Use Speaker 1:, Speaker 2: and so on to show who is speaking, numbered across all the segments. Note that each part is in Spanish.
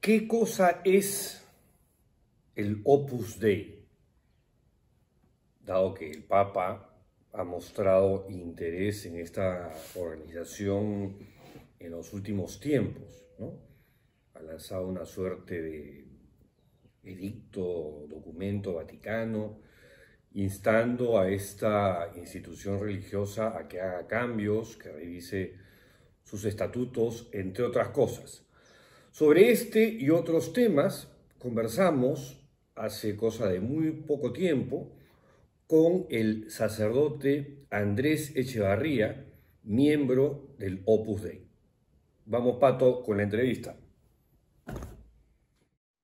Speaker 1: ¿Qué cosa es el Opus Dei? Dado que el Papa ha mostrado interés en esta organización en los últimos tiempos, ¿no? Ha lanzado una suerte de edicto, documento vaticano, instando a esta institución religiosa a que haga cambios, que revise sus estatutos, entre otras cosas. Sobre este y otros temas conversamos hace cosa de muy poco tiempo con el sacerdote Andrés Echevarría, miembro del Opus Dei. Vamos, Pato, con la entrevista.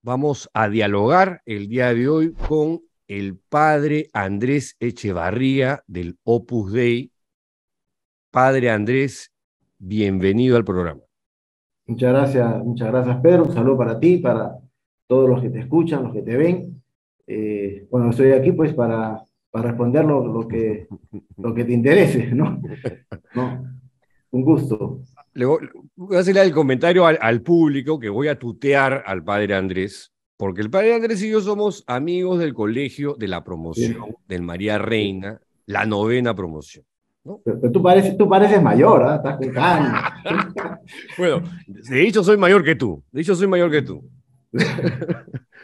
Speaker 1: Vamos a dialogar el día de hoy con el padre Andrés Echevarría del Opus Dei. Padre Andrés, bienvenido al programa.
Speaker 2: Muchas gracias Pedro, un saludo para ti, para todos los que te escuchan, los que te ven. Bueno, estoy aquí pues para responder lo que te interese, ¿no? ¿No? Un gusto.
Speaker 1: Le voy a hacerle el comentario al público que voy a tutear al padre Andrés, porque el padre Andrés y yo somos amigos del colegio de la
Speaker 2: Sí,
Speaker 1: promoción del María
Speaker 2: sí.
Speaker 1: Reina, la 9ª promoción, ¿no?
Speaker 2: Pero tú pareces mayor, ¿ah? Estás con canas.
Speaker 1: Bueno, de hecho soy mayor que tú, de hecho soy mayor que tú.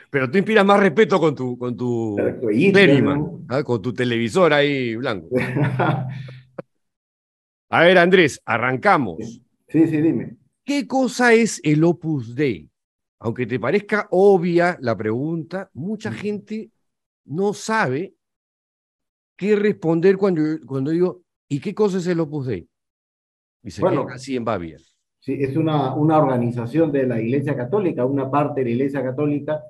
Speaker 1: Pero tú inspiras más respeto con tu
Speaker 2: Cuellito,
Speaker 1: Clériman,
Speaker 2: ¿no?
Speaker 1: ¿ah? Con tu televisor ahí blanco. A ver, Andrés, arrancamos.
Speaker 2: Sí, sí, dime.
Speaker 1: ¿Qué cosa es el Opus Dei? Aunque te parezca obvia la pregunta, mucha gente no sabe qué responder cuando digo, ¿y qué cosa es el Opus Dei? Y se quedan
Speaker 2: Bueno,
Speaker 1: así en babia.
Speaker 2: sí, es una organización de la Iglesia Católica, una parte de la Iglesia Católica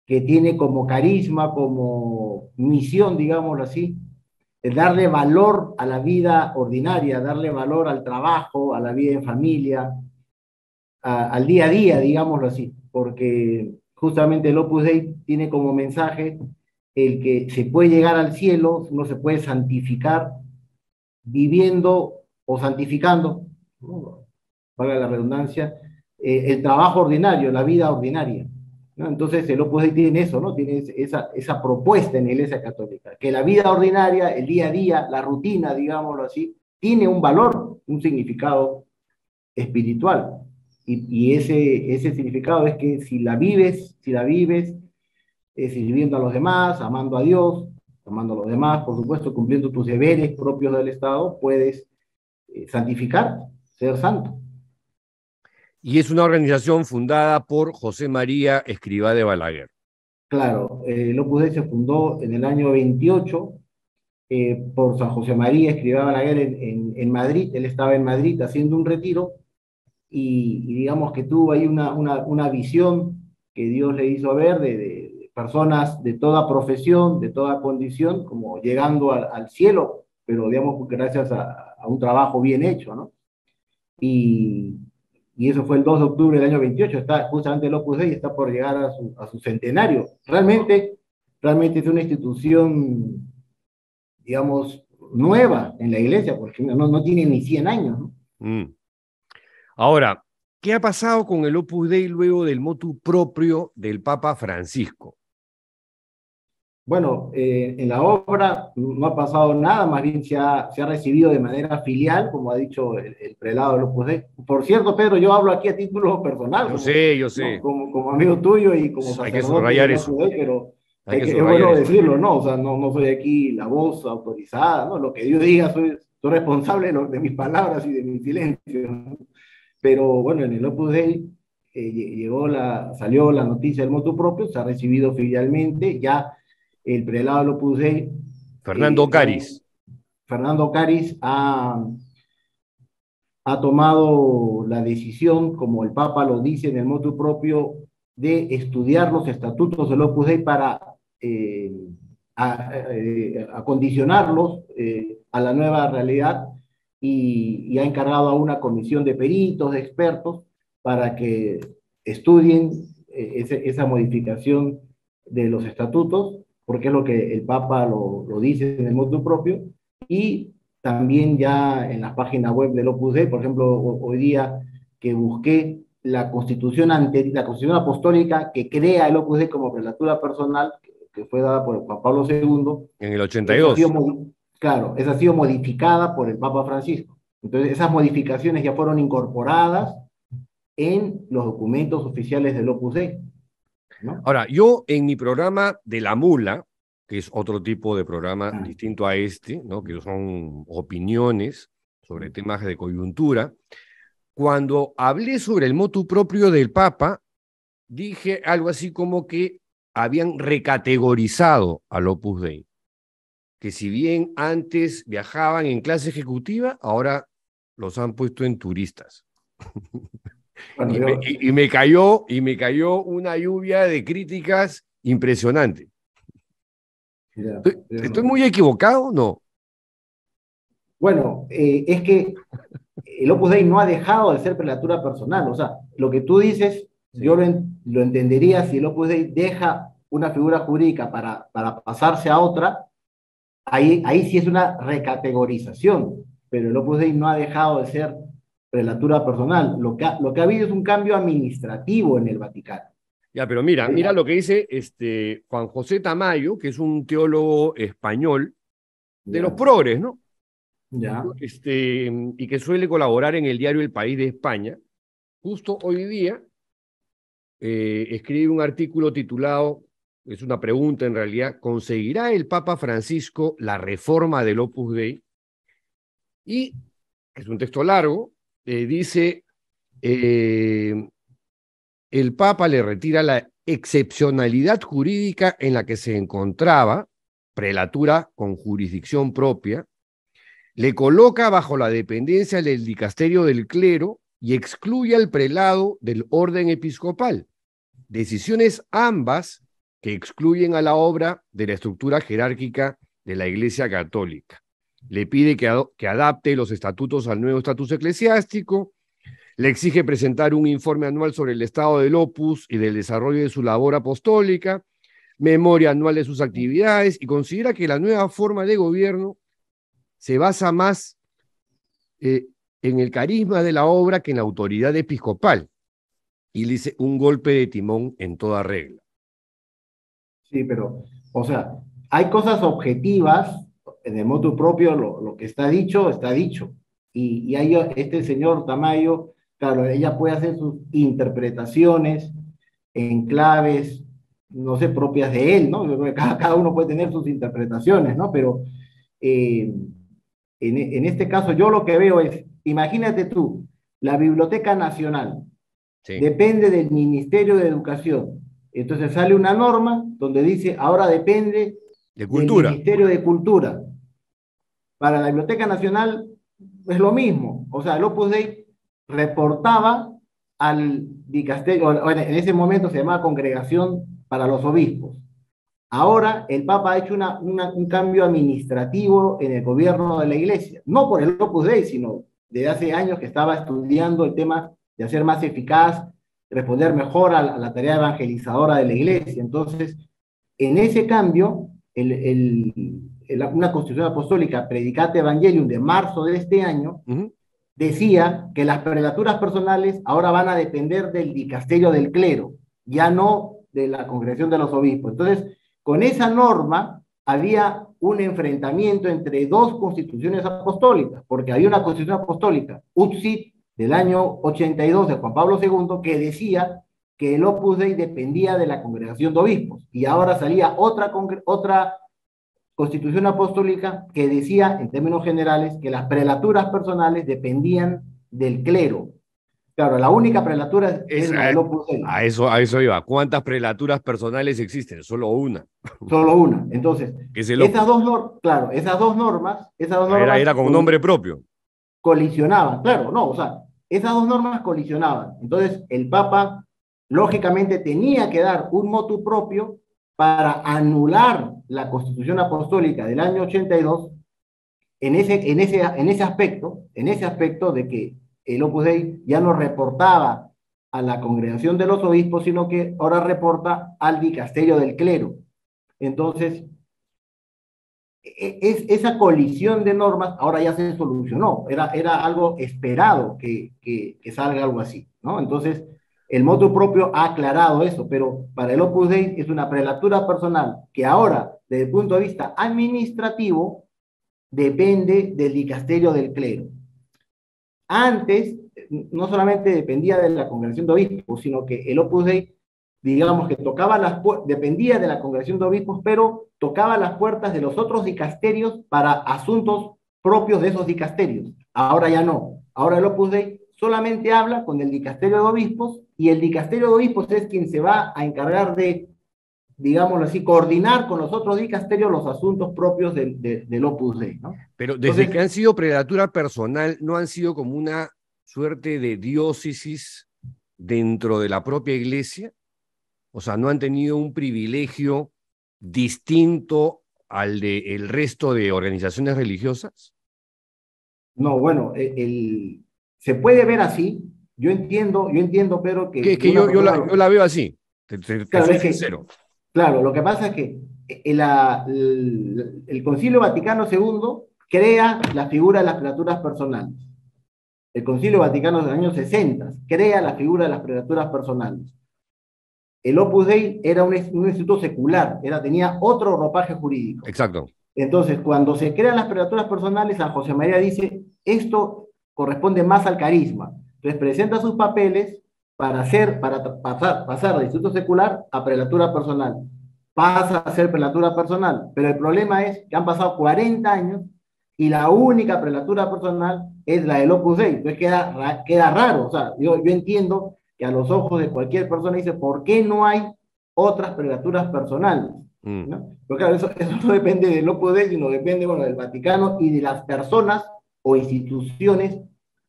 Speaker 2: que tiene como carisma, como misión, digámoslo así, el darle valor a la vida ordinaria, darle valor al trabajo, a la vida en familia, al día a día, digámoslo así, porque justamente el Opus Dei tiene como mensaje el que se puede llegar al cielo, no se puede santificar viviendo o santificando, ¿no? Valga la redundancia, el trabajo ordinario, la vida ordinaria, ¿no? Entonces el Opus Dei tiene eso, ¿no? Tiene esa propuesta en la Iglesia Católica, que la vida ordinaria, el día a día, la rutina, digámoslo así, tiene un valor, un significado espiritual. Y ese significado es que si la vives sirviendo a los demás, amando a Dios, amando a los demás, por supuesto, cumpliendo tus deberes propios del Estado, puedes santificar, ser santo.
Speaker 1: Y es una organización fundada por José María Escrivá de Balaguer.
Speaker 2: Claro, el Opus Dei se fundó en el año 28 por San José María Escrivá Balaguer en Madrid. Él estaba en Madrid haciendo un retiro y digamos que tuvo ahí una visión que Dios le hizo ver de personas de toda profesión, de toda condición, como llegando al cielo, pero digamos gracias a un trabajo bien hecho, ¿no? Y, y eso fue el 2 de octubre del año 28, está justamente el Opus Dei está por llegar a su centenario. Realmente es una institución, digamos, nueva en la iglesia, porque no tiene ni 100 años, ¿no?
Speaker 1: Mm. Ahora, ¿qué ha pasado con el Opus Dei luego del motu propio del Papa Francisco?
Speaker 2: Bueno, en la obra no ha pasado nada, más bien se ha recibido de manera filial, como ha dicho el prelado de Opus Dei. Por cierto, Pedro, yo hablo aquí a título personal,
Speaker 1: Yo
Speaker 2: ¿no?
Speaker 1: sé,
Speaker 2: como amigo tuyo y como
Speaker 1: hay que
Speaker 2: sacerdote
Speaker 1: subrayar
Speaker 2: del
Speaker 1: eso,
Speaker 2: Opus Dei, pero
Speaker 1: hay que
Speaker 2: es
Speaker 1: subrayar
Speaker 2: bueno
Speaker 1: eso.
Speaker 2: decirlo, ¿no? O sea, no soy aquí la voz autorizada, ¿no? Lo que yo diga, soy responsable de mis palabras y de mi silencio, ¿no? Pero bueno, en el Opus Dei salió la noticia del motu propio, se ha recibido filialmente, ya el prelado del Opus Dei,
Speaker 1: Fernando
Speaker 2: don
Speaker 1: Caris.
Speaker 2: Fernando Caris, ha tomado la decisión, como el Papa lo dice en el motu propio, de estudiar los estatutos del Opus Dei para eh, acondicionarlos a la nueva realidad y ha encargado a una comisión de peritos, de expertos, para que estudien esa modificación de los estatutos, porque es lo que el Papa lo dice en el motu propio, y también ya en la página web del Opus Dei, por ejemplo, hoy día que busqué la constitución la constitución apostólica que crea el Opus Dei como prelatura personal, que fue dada por Juan Pablo II,
Speaker 1: En el
Speaker 2: esa ha sido,
Speaker 1: 82.
Speaker 2: claro, esa ha sido modificada por el Papa Francisco. Entonces, esas modificaciones ya fueron incorporadas en los documentos oficiales del Opus Dei, ¿no?
Speaker 1: Ahora, yo en mi programa de La Mula, que es otro tipo de programa
Speaker 2: Ah,
Speaker 1: distinto a este, ¿no? Que son opiniones sobre temas de coyuntura, cuando hablé sobre el motu propio del Papa, dije algo así como que habían recategorizado al Opus Dei, que si bien antes viajaban en clase ejecutiva, ahora los han puesto en turistas.
Speaker 2: bueno,
Speaker 1: Y me cayó una lluvia de críticas impresionante.
Speaker 2: ya,
Speaker 1: ¿Estoy muy equivocado? No.
Speaker 2: bueno, es que el Opus Dei no ha dejado de ser prelatura personal. O sea, lo que tú dices, yo
Speaker 1: Sí.
Speaker 2: lo entendería si el Opus Dei deja una figura jurídica para pasarse a otra, ahí sí es una recategorización, pero el Opus Dei no ha dejado de ser prelatura personal. Lo que ha habido es un cambio administrativo en el Vaticano.
Speaker 1: Ya, pero mira,
Speaker 2: Eh,
Speaker 1: mira lo que dice Juan José Tamayo, que es un teólogo español de los
Speaker 2: Ya,
Speaker 1: progres, ¿no?
Speaker 2: ya,
Speaker 1: Y que suele colaborar en el diario El País de España. Justo hoy día escribe un artículo titulado, es una pregunta en realidad, ¿conseguirá el Papa Francisco la reforma del Opus Dei? Y es un texto largo, dice, eh, el Papa le retira la excepcionalidad jurídica en la que se encontraba, prelatura con jurisdicción propia, le coloca bajo la dependencia del dicasterio del clero y excluye al prelado del orden episcopal. Decisiones ambas que excluyen a la obra de la estructura jerárquica de la Iglesia Católica. Le pide que adapte los estatutos al nuevo estatus eclesiástico, le exige presentar un informe anual sobre el estado del Opus y del desarrollo de su labor apostólica, memoria anual de sus actividades, y considera que la nueva forma de gobierno se basa más eh, en el carisma de la obra que en la autoridad episcopal. Y le dice un golpe de timón en toda regla.
Speaker 2: sí, pero, o sea, hay cosas objetivas en el motu propio, lo que está dicho. Y hay este señor Tamayo, claro, ella puede hacer sus interpretaciones en claves, no sé, propias de él, ¿no? Yo creo que cada uno puede tener sus interpretaciones, ¿no? Pero eh, en este caso yo lo que veo es, imagínate tú, la Biblioteca Nacional
Speaker 1: Sí.
Speaker 2: depende del Ministerio de Educación. Entonces sale una norma donde dice, ahora depende
Speaker 1: De
Speaker 2: del
Speaker 1: cultura.
Speaker 2: Ministerio de Cultura. Para la Biblioteca Nacional es lo mismo. O sea, el Opus Dei reportaba al dicasterio, bueno, en ese momento se llamaba Congregación para los Obispos. Ahora el Papa ha hecho un cambio administrativo en el gobierno de la Iglesia, no por el Opus Dei, sino desde hace años que estaba estudiando el tema de hacer más eficaz, responder mejor a la tarea evangelizadora de la Iglesia. Entonces, en ese cambio, una constitución apostólica, Predicate Evangelium, de marzo de este año,
Speaker 1: Uh-huh.
Speaker 2: decía que las prelaturas personales ahora van a depender del dicasterio del clero, ya no de la congregación de los obispos. Entonces, con esa norma había un enfrentamiento entre dos constituciones apostólicas, porque había una constitución apostólica, UTSIT, del año 82 de Juan Pablo II, que decía que el Opus Dei dependía de la congregación de obispos, y ahora salía otra constitución apostólica que decía, en términos generales, que las prelaturas personales dependían del clero. Claro, la única prelatura
Speaker 1: Es,
Speaker 2: es la del Opus Dei,
Speaker 1: a eso iba. ¿Cuántas prelaturas personales existen? Solo una,
Speaker 2: solo una. Entonces,
Speaker 1: que es el Opus.
Speaker 2: claro, esas dos normas
Speaker 1: Era con nombre propio.
Speaker 2: colisionaban, claro, no, o sea, esas dos normas colisionaban. Entonces, el Papa, lógicamente, tenía que dar un motu propio para anular la Constitución Apostólica del año 82 en ese aspecto de que el Opus Dei ya no reportaba a la congregación de los obispos, sino que ahora reporta al dicasterio del clero. Entonces, esa colisión de normas ahora ya se solucionó, era algo esperado que salga algo así, ¿no? Entonces, El motu propio ha aclarado eso, pero para el Opus Dei es una prelatura personal que ahora, desde el punto de vista administrativo, depende del dicasterio del clero. Antes, no solamente dependía de la congregación de obispos, sino que el Opus Dei, digamos que tocaba dependía de la congregación de obispos, pero tocaba las puertas de los otros dicasterios para asuntos propios de esos dicasterios. Ahora ya no. Ahora el Opus Dei solamente habla con el dicasterio de obispos, y el dicasterio de obispos es quien se va a encargar de, digámoslo así, coordinar con los otros dicasterios los asuntos propios del Opus Dei, ¿no?
Speaker 1: Pero desde que han sido prelatura personal, ¿no han sido como una suerte de diócesis dentro de la propia iglesia? O sea, ¿no han tenido un privilegio distinto al del resto de organizaciones religiosas?
Speaker 2: No, bueno, se puede ver así. Yo entiendo, pero que...
Speaker 1: Que yo la veo así, te
Speaker 2: claro,
Speaker 1: soy sincero.
Speaker 2: Claro, lo que pasa es que el Concilio Vaticano II crea la figura de las prelaturas personales. El Concilio Vaticano de los años 60 crea la figura de las prelaturas personales. El Opus Dei era un instituto secular, tenía otro ropaje jurídico.
Speaker 1: Exacto.
Speaker 2: Entonces, cuando se crean las prelaturas personales, San José María dice, esto corresponde más al carisma. Entonces presenta sus papeles para pasar de instituto secular a prelatura personal. Pasa a ser prelatura personal, pero el problema es que han pasado 40 años y la única prelatura personal es la del Opus Dei. Entonces queda raro. O sea, yo entiendo que a los ojos de cualquier persona dice, ¿por qué no hay otras prelaturas personales? ¿No? Pero claro, eso no depende del Opus Dei, sino depende, bueno, del Vaticano y de las personas o instituciones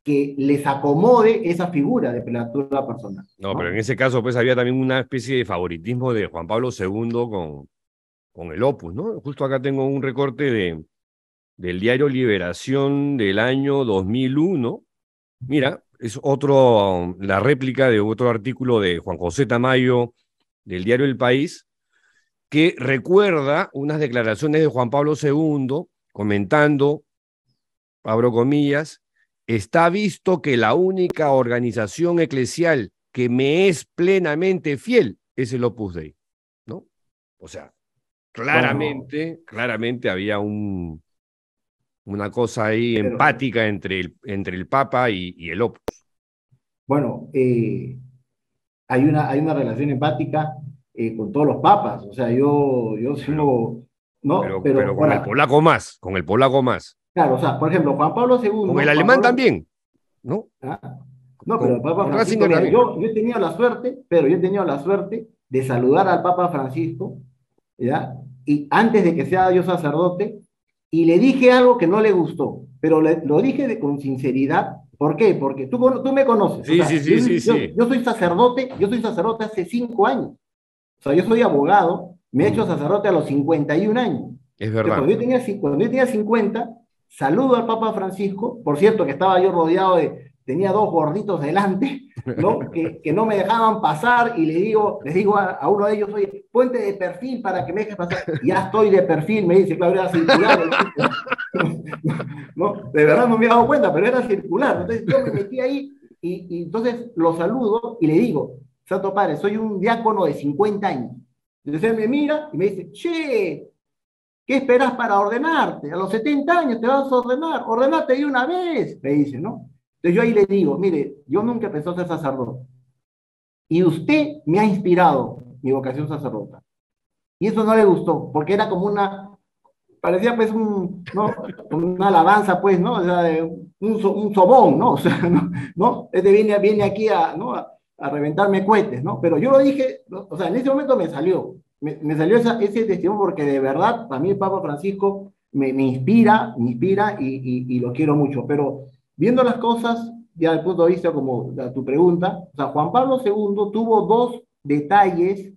Speaker 2: que les acomode esa figura de prelatura personal.
Speaker 1: No, pero en ese caso pues había también una especie de favoritismo de Juan Pablo II con el Opus, ¿no? Justo acá tengo un recorte del diario Liberación del año 2001. Mira, es la réplica de otro artículo de Juan José Tamayo del diario El País, que recuerda unas declaraciones de Juan Pablo II comentando, abro comillas, está visto que la única organización eclesial que me es plenamente fiel es el Opus Dei, ¿no? O sea, claramente había una cosa ahí empática entre el Papa y el Opus.
Speaker 2: Bueno, hay una relación empática con todos los papas. O sea, yo sigo, ¿no?
Speaker 1: Pero con el polaco más,
Speaker 2: Claro, o sea, por ejemplo, Juan Pablo II...
Speaker 1: Con el alemán también, ¿no?
Speaker 2: No, pero el Papa Francisco, mira, yo he tenido la suerte, de saludar al Papa Francisco, ¿ya? Y antes de que sea yo sacerdote, y le dije algo que no le gustó, pero lo dije con sinceridad. ¿Por qué? Porque tú me conoces.
Speaker 1: Sí,
Speaker 2: o sea,
Speaker 1: sí.
Speaker 2: Yo soy sacerdote hace 5 años. O sea, yo soy abogado, me he hecho sacerdote a los 51 años.
Speaker 1: Es verdad.
Speaker 2: Cuando yo tenía 50, saludo al Papa Francisco, por cierto que estaba yo rodeado tenía 2 gorditos delante, ¿no? que no me dejaban pasar, y les digo a uno de ellos, oye, ponte de perfil para que me dejes pasar. Ya estoy de perfil, me dice, claro, era circular. ¿No? De verdad no me había dado cuenta, pero era circular. Entonces yo me metí ahí y entonces lo saludo y le digo, Santo Padre, soy un diácono de 50 años. Entonces él me mira y me dice, che, ¿qué esperas para ordenarte? A los 70 años te vas a ordenar, ordenate de una vez, me dice, ¿no? Entonces yo ahí le digo, mire, yo nunca pensé ser sacerdote, y usted me ha inspirado mi vocación sacerdota. Y eso no le gustó, porque era como parecía pues ¿no? Una alabanza, pues, ¿no? O sea, un sobón, ¿no? O sea, ¿no? Este viene aquí ¿no? a reventarme cohetes, ¿no? Pero yo lo dije, ¿no? O sea, en ese momento me salió ese testimonio, porque de verdad, para mí el Papa Francisco me inspira y lo quiero mucho. Pero viendo las cosas, ya desde el punto de vista como tu pregunta, o sea, Juan Pablo II tuvo dos detalles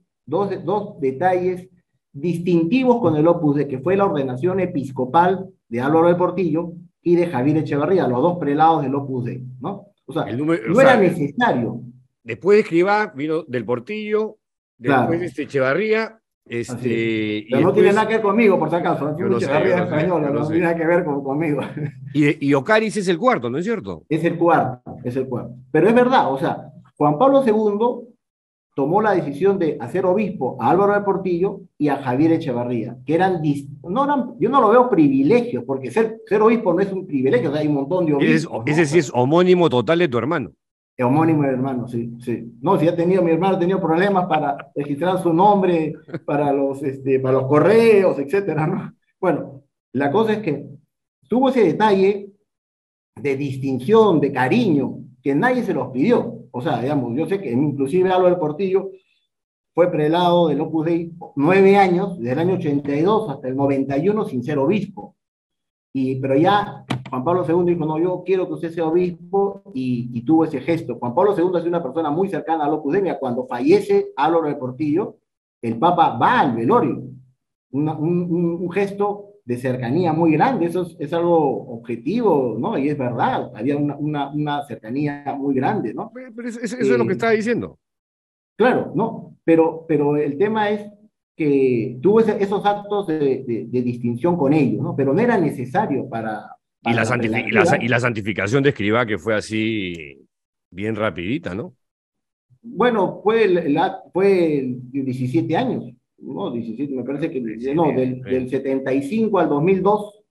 Speaker 2: distintivos con el Opus Dei, que fue la ordenación episcopal de Álvaro del Portillo y de Javier Echeverría, los 2 prelados del Opus Dei, ¿no? O sea, no era necesario.
Speaker 1: Después de Escrivá vino del Portillo, después Echeverría,
Speaker 2: Pero
Speaker 1: después,
Speaker 2: no tiene nada que ver conmigo, por si acaso.
Speaker 1: Yo no sé,
Speaker 2: no tiene nada que ver conmigo.
Speaker 1: Y Ocaris es el cuarto, ¿no es cierto?
Speaker 2: Es el cuarto. Pero es verdad, o sea, Juan Pablo II tomó la decisión de hacer obispo a Álvaro de Portillo y a Javier Echevarría, que no eran, yo no lo veo privilegios, porque ser obispo no es un privilegio, o sea, hay un montón de obispos, ¿no?
Speaker 3: Ese sí es homónimo total de tu hermano.
Speaker 2: Homónimo de hermano, sí, sí. No, si mi hermano ha tenido problemas para registrar su nombre, para los correos, etcétera, ¿no? Bueno, la cosa es que tuvo ese detalle de distinción, de cariño, que nadie se los pidió. O sea, digamos, yo sé que inclusive Álvaro del Portillo fue prelado del Opus Dei 9 años, desde el año 82 hasta el 91 sin ser obispo. Pero ya Juan Pablo II dijo, no, yo quiero que usted sea obispo, y tuvo ese gesto. Juan Pablo II es una persona muy cercana al Opus Dei. Cuando fallece Álvaro de Portillo, el Papa va al velorio. Un gesto de cercanía muy grande, eso es algo objetivo, ¿no? Y es verdad, había una cercanía muy grande, ¿no?
Speaker 3: Pero eso es lo que estaba diciendo.
Speaker 2: Claro, ¿no? Pero el tema es que tuvo esos actos de distinción con ellos, ¿no? Pero no era necesario para
Speaker 3: Y la,
Speaker 2: la
Speaker 3: y la santificación de Escrivá, que fue así bien rapidita, ¿no?
Speaker 2: Bueno, fue 17 años, ¿no? 17, me parece que, no, del 75 al 2002,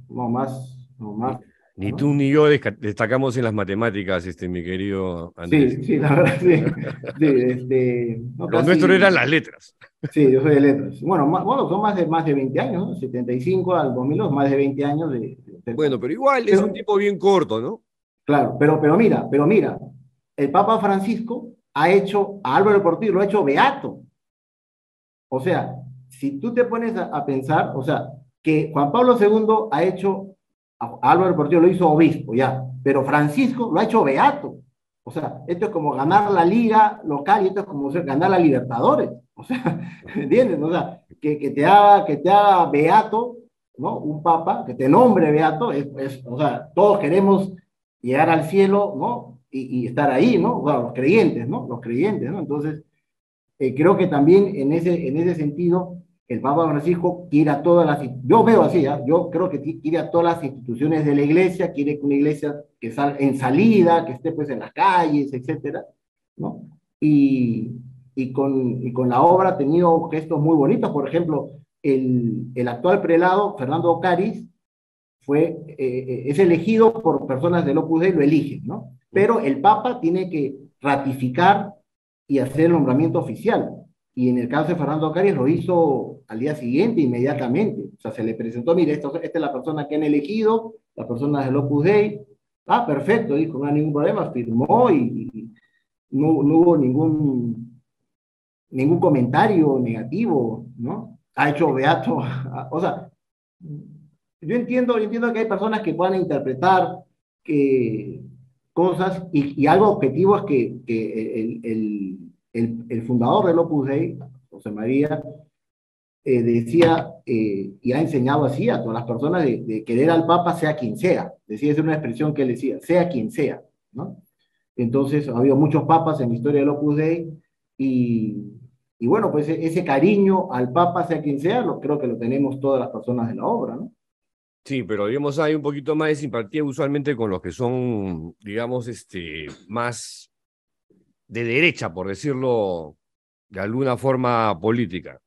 Speaker 2: no más, no más.
Speaker 3: Ni
Speaker 2: ¿no?
Speaker 3: tú ni yo destacamos en las matemáticas, mi querido Andrés.
Speaker 2: Sí, sí, la verdad, sí. No,
Speaker 3: Lo nuestro eran las letras.
Speaker 2: Sí, yo soy de letras. Bueno, son más de 20 años, ¿no? 75 al 2002, más de 20 años
Speaker 3: Bueno, pero igual es un tipo bien corto, ¿no?
Speaker 2: Claro, pero mira, el Papa Francisco ha hecho a Álvaro de Portillo, lo ha hecho beato. O sea, si tú te pones a pensar, o sea, que Juan Pablo II ha hecho a Álvaro de Portillo, lo hizo obispo, ya, pero Francisco lo ha hecho beato. O sea, esto es como ganar la liga local, y esto es como ganar la Libertadores. O sea, ¿entiendes? O sea, que te haga beato, ¿no? Un papa, que te nombre beato, o sea, todos queremos llegar al cielo, ¿no? Y estar ahí, ¿no? Bueno, los creyentes, ¿no? Los creyentes, ¿no? Entonces, creo que también en ese sentido, el Papa Francisco quiere a todas las, yo veo así, ¿eh? Yo creo que quiere a todas las instituciones de la iglesia, quiere que una iglesia que salga en salida, que esté pues en las calles, etcétera, ¿no? Y con la obra ha tenido gestos muy bonitos. Por ejemplo, el actual prelado, Fernando Ocaris, es elegido por personas del Opus Dei, lo eligen, ¿no? Pero el Papa tiene que ratificar y hacer el nombramiento oficial. Y en el caso de Fernando Ocaris lo hizo al día siguiente, inmediatamente. O sea, se le presentó, mire, esta es la persona que han elegido, las personas del Opus Dei. Ah, perfecto, dijo, no hay ningún problema, firmó, y no hubo ningún comentario negativo, ¿no? Ha hecho beato, o sea, yo entiendo que hay personas que puedan interpretar cosas, y algo objetivo es que el fundador del Opus Dei, José María, decía, y ha enseñado así a todas las personas, de querer al Papa sea quien sea. Decía, es una expresión que él decía, sea quien sea, ¿no? Entonces, ha habido muchos papas en la historia del Opus Dei, y bueno, pues ese cariño al Papa, sea quien sea, creo que lo tenemos todas las personas de la obra, ¿no?
Speaker 3: Sí, pero digamos, hay un poquito más de simpatía usualmente con los que son, digamos, más de derecha, por decirlo de alguna forma política.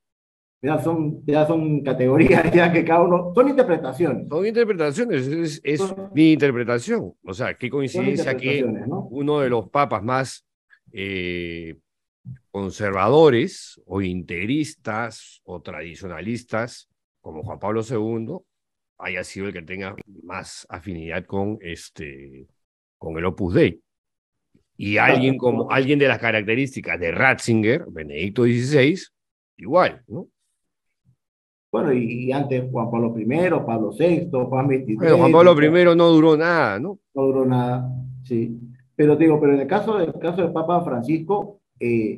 Speaker 2: Ya son categorías ya que cada uno, son interpretaciones.
Speaker 3: Son interpretaciones, es mi interpretación. O sea, qué coincidencia que, ¿no?, uno de los papas más conservadores o integristas o tradicionalistas, como Juan Pablo II, haya sido el que tenga más afinidad con el Opus Dei. Y alguien de las características de Ratzinger, Benedicto XVI, igual, ¿no?
Speaker 2: Bueno, y antes Juan Pablo I, Pablo VI, Juan XXIII.
Speaker 3: Bueno, Juan Pablo I no duró nada, ¿no?
Speaker 2: No duró nada, sí. Pero te digo, pero en el caso del Papa Francisco,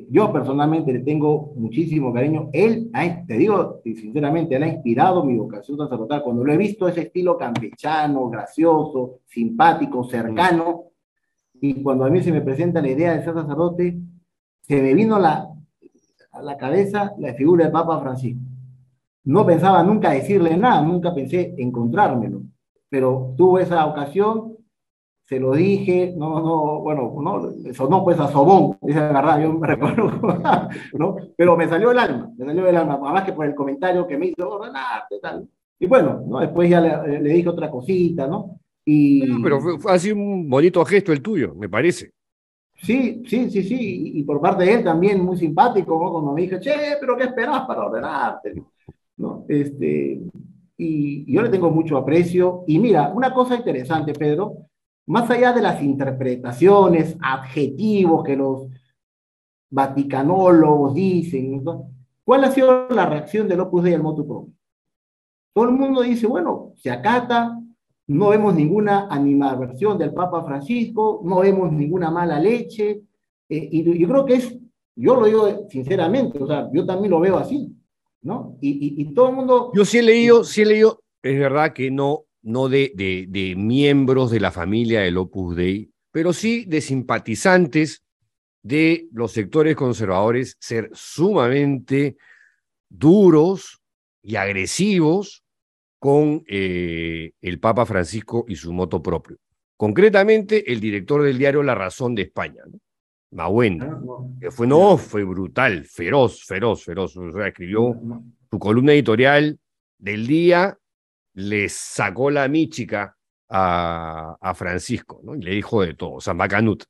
Speaker 2: yo personalmente le tengo muchísimo cariño. Él, te digo sinceramente, él ha inspirado mi vocación sacerdotal. Cuando lo he visto, ese estilo campechano, gracioso, simpático, cercano, y cuando a mí se me presenta la idea de ser sacerdote, se me vino a la cabeza la figura del Papa Francisco. No pensaba nunca decirle nada, nunca pensé encontrármelo, pero tuve esa ocasión, se lo dije, no, bueno, no, sonó pues a sobón, esa es la verdad, yo me reconozco, ¿no? Pero me salió del alma, además que por el comentario que me hizo, ordenarte, tal. Y bueno, ¿no? Después ya le dije otra cosita, ¿no?
Speaker 3: Bueno, pero
Speaker 2: Y
Speaker 3: fue así un bonito gesto el tuyo, me parece.
Speaker 2: sí, y por parte de él también muy simpático, ¿no? Cuando me dijo, che, pero ¿qué esperás para ordenarte? ¿No? Y yo le tengo mucho aprecio. Y mira, una cosa interesante, Pedro, más allá de las interpretaciones, adjetivos que los vaticanólogos dicen, ¿no? ¿Cuál ha sido la reacción del Opus Dei al motu proprio? Todo el mundo dice, bueno, se acata, no vemos ninguna animadversión del Papa Francisco, no vemos ninguna mala leche, y yo creo que yo lo digo sinceramente, o sea, yo también lo veo así, ¿no? Y todo el mundo...
Speaker 3: Yo sí he leído, es verdad que no de miembros de la familia del Opus Dei, pero sí de simpatizantes de los sectores conservadores ser sumamente duros y agresivos con el Papa Francisco y su moto propio. Concretamente, el director del diario La Razón de España, ¿no? Mawende,
Speaker 2: No,
Speaker 3: que fue,
Speaker 2: ya,
Speaker 3: no, fue brutal, feroz. O sea, escribió
Speaker 2: no,
Speaker 3: su columna editorial del día, le sacó la míchica a Francisco, ¿no? Y le dijo de todo, o sea, Macanut.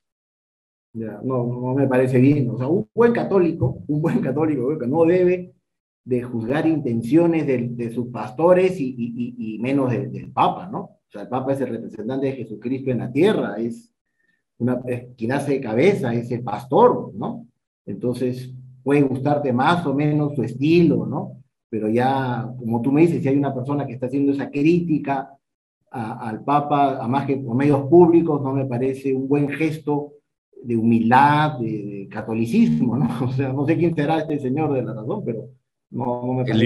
Speaker 2: ya, no me parece bien. O sea, un buen católico creo que no debe de juzgar intenciones de sus pastores y menos del Papa, ¿no? O sea, el Papa es el representante de Jesucristo en la tierra, es quien hace cabeza, es el pastor, ¿no? Entonces, puede gustarte más o menos su estilo, ¿no? Pero ya, como tú me dices, si hay una persona que está haciendo esa crítica al Papa, a más que por medios públicos, no me parece un buen gesto de humildad, de catolicismo, ¿no? O sea, no sé quién será este señor de la razón, pero no me parece
Speaker 3: El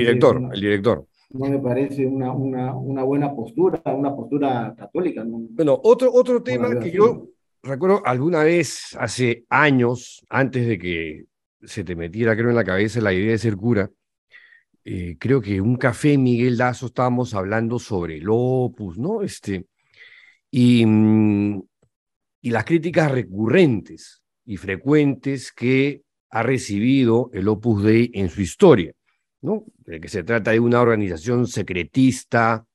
Speaker 3: director.
Speaker 2: no me parece una buena postura, una postura católica, no,
Speaker 3: Bueno, otro
Speaker 2: no la
Speaker 3: tema
Speaker 2: veo
Speaker 3: que
Speaker 2: así,
Speaker 3: yo
Speaker 2: ¿no?
Speaker 3: recuerdo alguna vez, hace años, antes de que se te metiera, creo, en la cabeza la idea de ser cura, creo que un café Miguel Dazo estábamos hablando sobre el Opus, ¿no? Y, mm, y las críticas recurrentes y frecuentes que ha recibido el Opus Dei en su historia, ¿no? De que se trata de una organización secretista,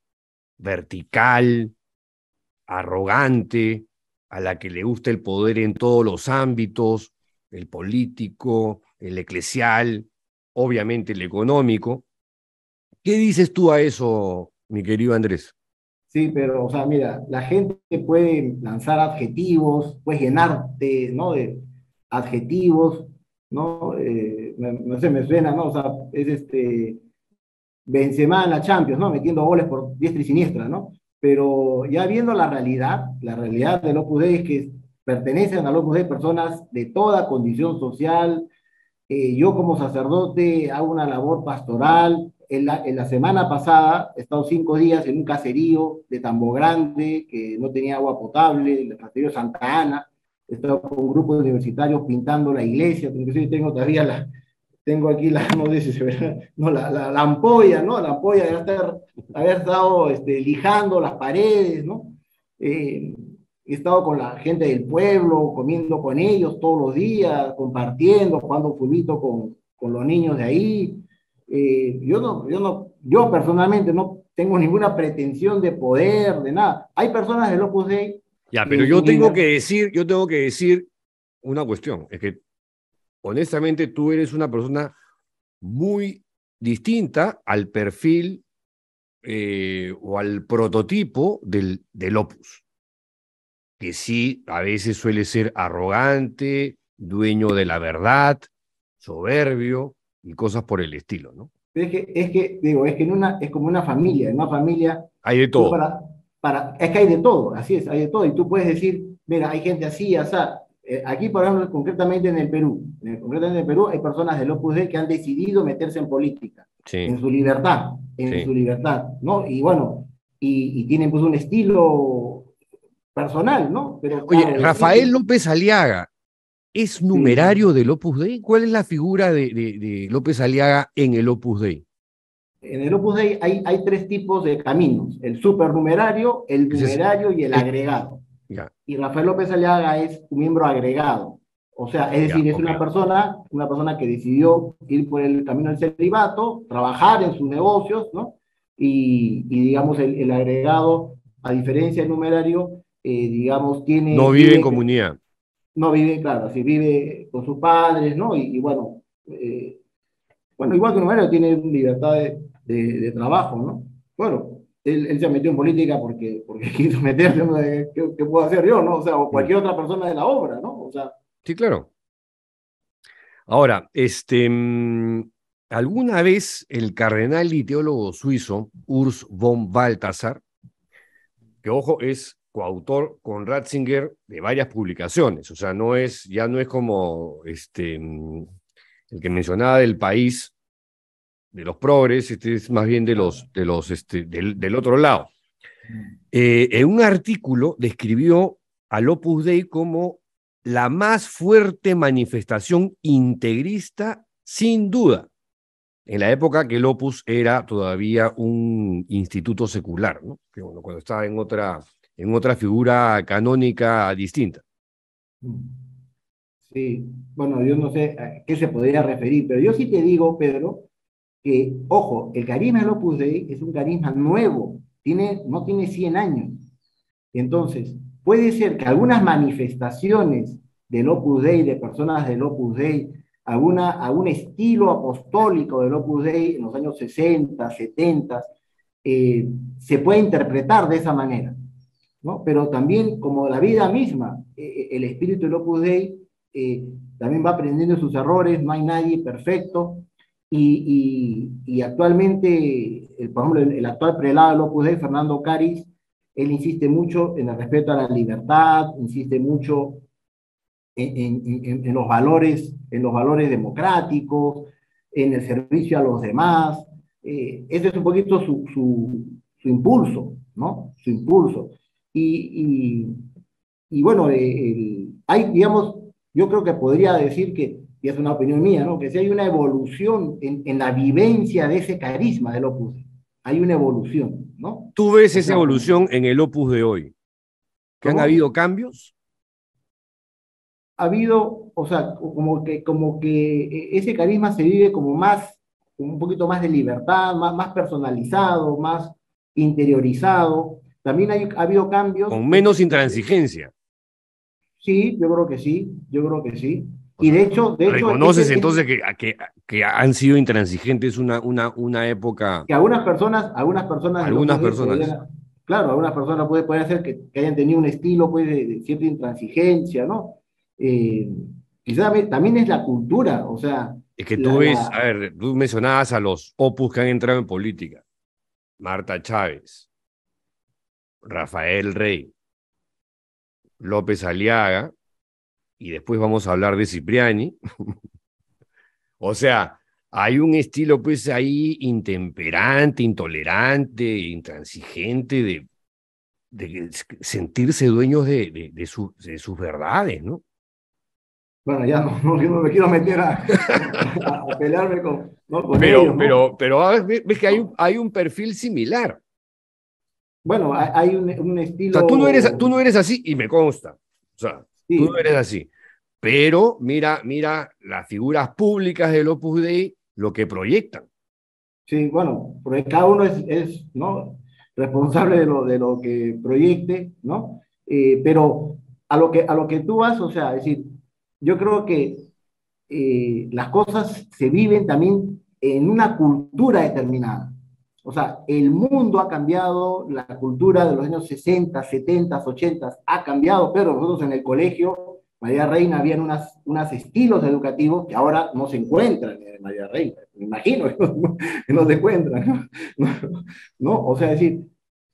Speaker 3: vertical, arrogante, a la que le gusta el poder en todos los ámbitos, el político, el eclesial, obviamente el económico. ¿Qué dices tú a eso, mi querido Andrés?
Speaker 2: Sí, pero, o sea, mira, la gente puede lanzar adjetivos, puede llenarte, ¿no? De adjetivos, ¿no? No sé, me suena, ¿no? O sea, es Benzema en la Champions, ¿no? Metiendo goles por diestra y siniestra, ¿no? Pero ya viendo la realidad del Opus Dei es que pertenecen al Opus Dei personas de toda condición social. Yo como sacerdote hago una labor pastoral. En la semana pasada he estado 5 días en un caserío de Tambo Grande que no tenía agua potable, el caserío Santa Ana. He estado con un grupo de universitarios pintando la iglesia, inclusive tengo todavía tengo aquí no sé si se ve, no, la ampolla, ¿no? La ampolla de haber estado lijando las paredes, ¿no? Eh, He estado con la gente del pueblo, comiendo con ellos todos los días, compartiendo, jugando fulbito con los niños de ahí. Yo personalmente no tengo ninguna pretensión de poder, de nada. Hay personas del Opus Dei
Speaker 3: Ya,
Speaker 2: que
Speaker 3: pero
Speaker 2: en su libertad,
Speaker 3: yo tengo que decir una cuestión, es que honestamente tú eres una persona muy distinta al perfil o al prototipo del Opus, que sí a veces suele ser arrogante, dueño de la verdad, soberbio y cosas por el estilo, ¿no?
Speaker 2: digo, es que es como en una familia,
Speaker 3: Hay de
Speaker 2: tú
Speaker 3: todo.
Speaker 2: es que hay de todo, así es, hay de todo, y tú puedes decir, mira, hay gente así, así. Aquí, por ejemplo, concretamente en el Perú, concretamente en el Perú hay personas del Opus Dei que han decidido meterse en política,
Speaker 3: Sí,
Speaker 2: en
Speaker 3: sí.
Speaker 2: su libertad, ¿no? Y bueno, y tienen pues un estilo personal, ¿no? Pero
Speaker 3: Oye,
Speaker 2: claro, decir
Speaker 3: Rafael
Speaker 2: que
Speaker 3: López Aliaga, ¿es
Speaker 2: sí,
Speaker 3: numerario del Opus Dei? ¿Cuál es la figura de López Aliaga en el Opus Dei?
Speaker 2: en el Opus Dei hay tres tipos de caminos, el supernumerario, el
Speaker 3: Ese es
Speaker 2: numerario y el
Speaker 3: el,
Speaker 2: agregado.
Speaker 3: Ya,
Speaker 2: y Rafael López Aliaga es un miembro agregado. O sea, es
Speaker 3: ya,
Speaker 2: decir, es
Speaker 3: ok.
Speaker 2: una persona que decidió ir por el camino del celibato, trabajar en sus negocios, ¿no? Y digamos, el agregado, a diferencia del numerario, digamos,
Speaker 3: No vive en comunidad.
Speaker 2: no vive, claro, si vive con sus padres, ¿no? Y bueno, bueno, igual que un numerario tiene libertad de trabajo, ¿no? Bueno, él se metió en política porque quiso meterse, ¿no? ¿Qué puedo hacer yo, no? O sea, o
Speaker 3: Mm.
Speaker 2: cualquier otra persona de la obra, ¿no? O sea,
Speaker 3: Sí, claro. Ahora, alguna vez el cardenal y teólogo suizo Urs von Balthasar, que ojo, es coautor con Ratzinger de varias publicaciones, o sea, ya no es como el que mencionaba del país, de los progres, este es más bien del otro lado. En un artículo describió al Opus Dei como la más fuerte manifestación integrista, sin duda, en la época que el Opus era todavía un instituto secular, ¿no? Que, bueno, cuando estaba en otra figura canónica distinta.
Speaker 2: sí, bueno, yo no sé a qué se podría referir, pero yo sí te digo, Pedro, que, ojo, el carisma del Opus Dei es un carisma nuevo, no tiene 100 años. Entonces, puede ser que algunas manifestaciones del Opus Dei, de personas del Opus Dei, algún estilo apostólico del Opus Dei en los años 60, 70, se puede interpretar de esa manera, ¿no? Pero también, como la vida misma, el espíritu del Opus Dei también va aprendiendo sus errores, no hay nadie perfecto, y actualmente, por ejemplo, el actual prelado del Opus Dei, Fernando Caris, él insiste mucho en el respeto a la libertad, insiste mucho en los valores democráticos, en el servicio a los demás. Ese es un poquito su impulso, ¿no? Su impulso. Y, y bueno, hay, digamos, yo creo que podría decir que, y es una opinión mía, ¿no? Que si hay una evolución en la vivencia de ese carisma del Opus Dei, hay una evolución, ¿no?
Speaker 3: ¿Tú ves
Speaker 2: O
Speaker 3: esa
Speaker 2: sea,
Speaker 3: evolución en el Opus de hoy? ¿Que han
Speaker 2: ¿cómo?
Speaker 3: habido cambios?
Speaker 2: Ha habido, o sea, como que ese carisma se vive como más, con un poquito más de libertad, más personalizado, más interiorizado. También ha habido cambios,
Speaker 3: Con menos intransigencia.
Speaker 2: sí, yo creo que sí, yo creo que sí.
Speaker 3: O
Speaker 2: Y
Speaker 3: sea,
Speaker 2: de hecho,
Speaker 3: ¿reconoces entonces que han sido intransigentes una época,
Speaker 2: que algunas personas del
Speaker 3: algunas
Speaker 2: Opus Dei
Speaker 3: personas?
Speaker 2: podrían, claro, algunas personas puede ser que hayan tenido un estilo pues, de cierta intransigencia, ¿no? Eh, quizás también es la cultura, o sea,
Speaker 3: Es que tú
Speaker 2: la,
Speaker 3: ves, a
Speaker 2: la,
Speaker 3: ver, tú mencionabas a los opus que han entrado en política. Marta Chávez, Rafael Rey, López Aliaga, y después vamos a hablar de Cipriani. O sea, hay un estilo pues ahí intemperante, intolerante, intransigente de sentirse dueños de sus verdades, ¿no?
Speaker 2: bueno, ya no me quiero meter a pelearme ¿no? con ellos, ¿no?
Speaker 3: Pero ves que hay un perfil similar.
Speaker 2: Bueno, hay un
Speaker 3: O sea, tú
Speaker 2: estilo,
Speaker 3: no eres así y me consta. O sea, tú no
Speaker 2: sí,
Speaker 3: eres así. Pero mira las figuras públicas del Opus Dei, lo que proyectan.
Speaker 2: sí, bueno, porque cada uno ¿no? Responsable de lo que proyecte, ¿no? Pero a lo que tú vas, o sea, es decir, yo creo que las cosas se viven también en una cultura determinada. O sea, el mundo ha cambiado, la cultura de los años 60, 70, 80 ha cambiado, pero nosotros en el colegio María Reina habían unos estilos educativos que ahora no se encuentran en María Reina. Me imagino que no se encuentran. ¿No? O sea, es decir,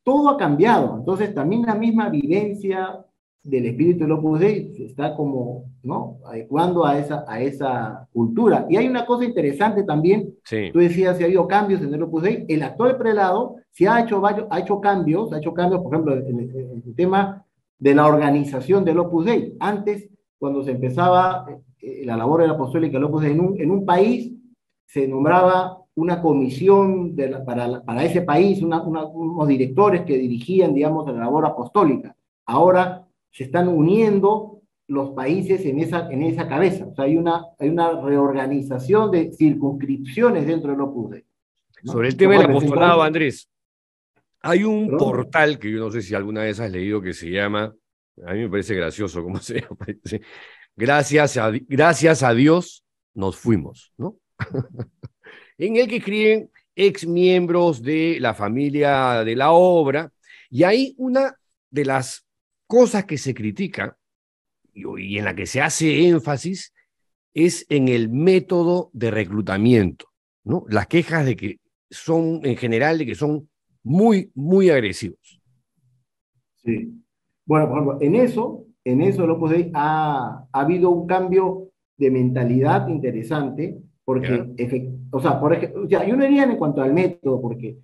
Speaker 2: todo ha cambiado. Entonces, también la misma vivencia del espíritu del Opus Dei se está como, ¿no? Adecuando a esa cultura. Y hay una cosa interesante también,
Speaker 3: Sí,
Speaker 2: tú decías si ha habido cambios en el Opus Dei, el actual prelado se ha hecho cambios, por ejemplo, en el tema de la organización del Opus Dei. Antes, cuando se empezaba la labor apostólica del Opus Dei en un país, se nombraba una comisión para ese país, unos directores que dirigían, digamos, la labor apostólica. Ahora se están uniendo los países en esa cabeza. O sea, hay una reorganización de circunscripciones dentro del Opus Dei, ¿no?
Speaker 3: Sobre el tema del
Speaker 2: Entonces,
Speaker 3: apostolado, Andrés, hay un
Speaker 2: ¿no?
Speaker 3: portal que yo no sé si alguna vez has leído que se llama, a mí me parece gracioso cómo se llama, dice, gracias a Dios nos fuimos, ¿no? En el que escriben ex miembros de la familia de la obra, y ahí una de las cosas que se critica y en la que se hace énfasis es en el método de reclutamiento, ¿no? Las quejas de que son, en general, de que son muy, muy agresivos.
Speaker 2: Sí. Bueno, por ejemplo, en eso el Opus Dei ha habido un cambio de mentalidad interesante,
Speaker 3: ¿Ya?
Speaker 2: porque, o sea, por ejemplo, ya, yo no diría en cuanto al método, porque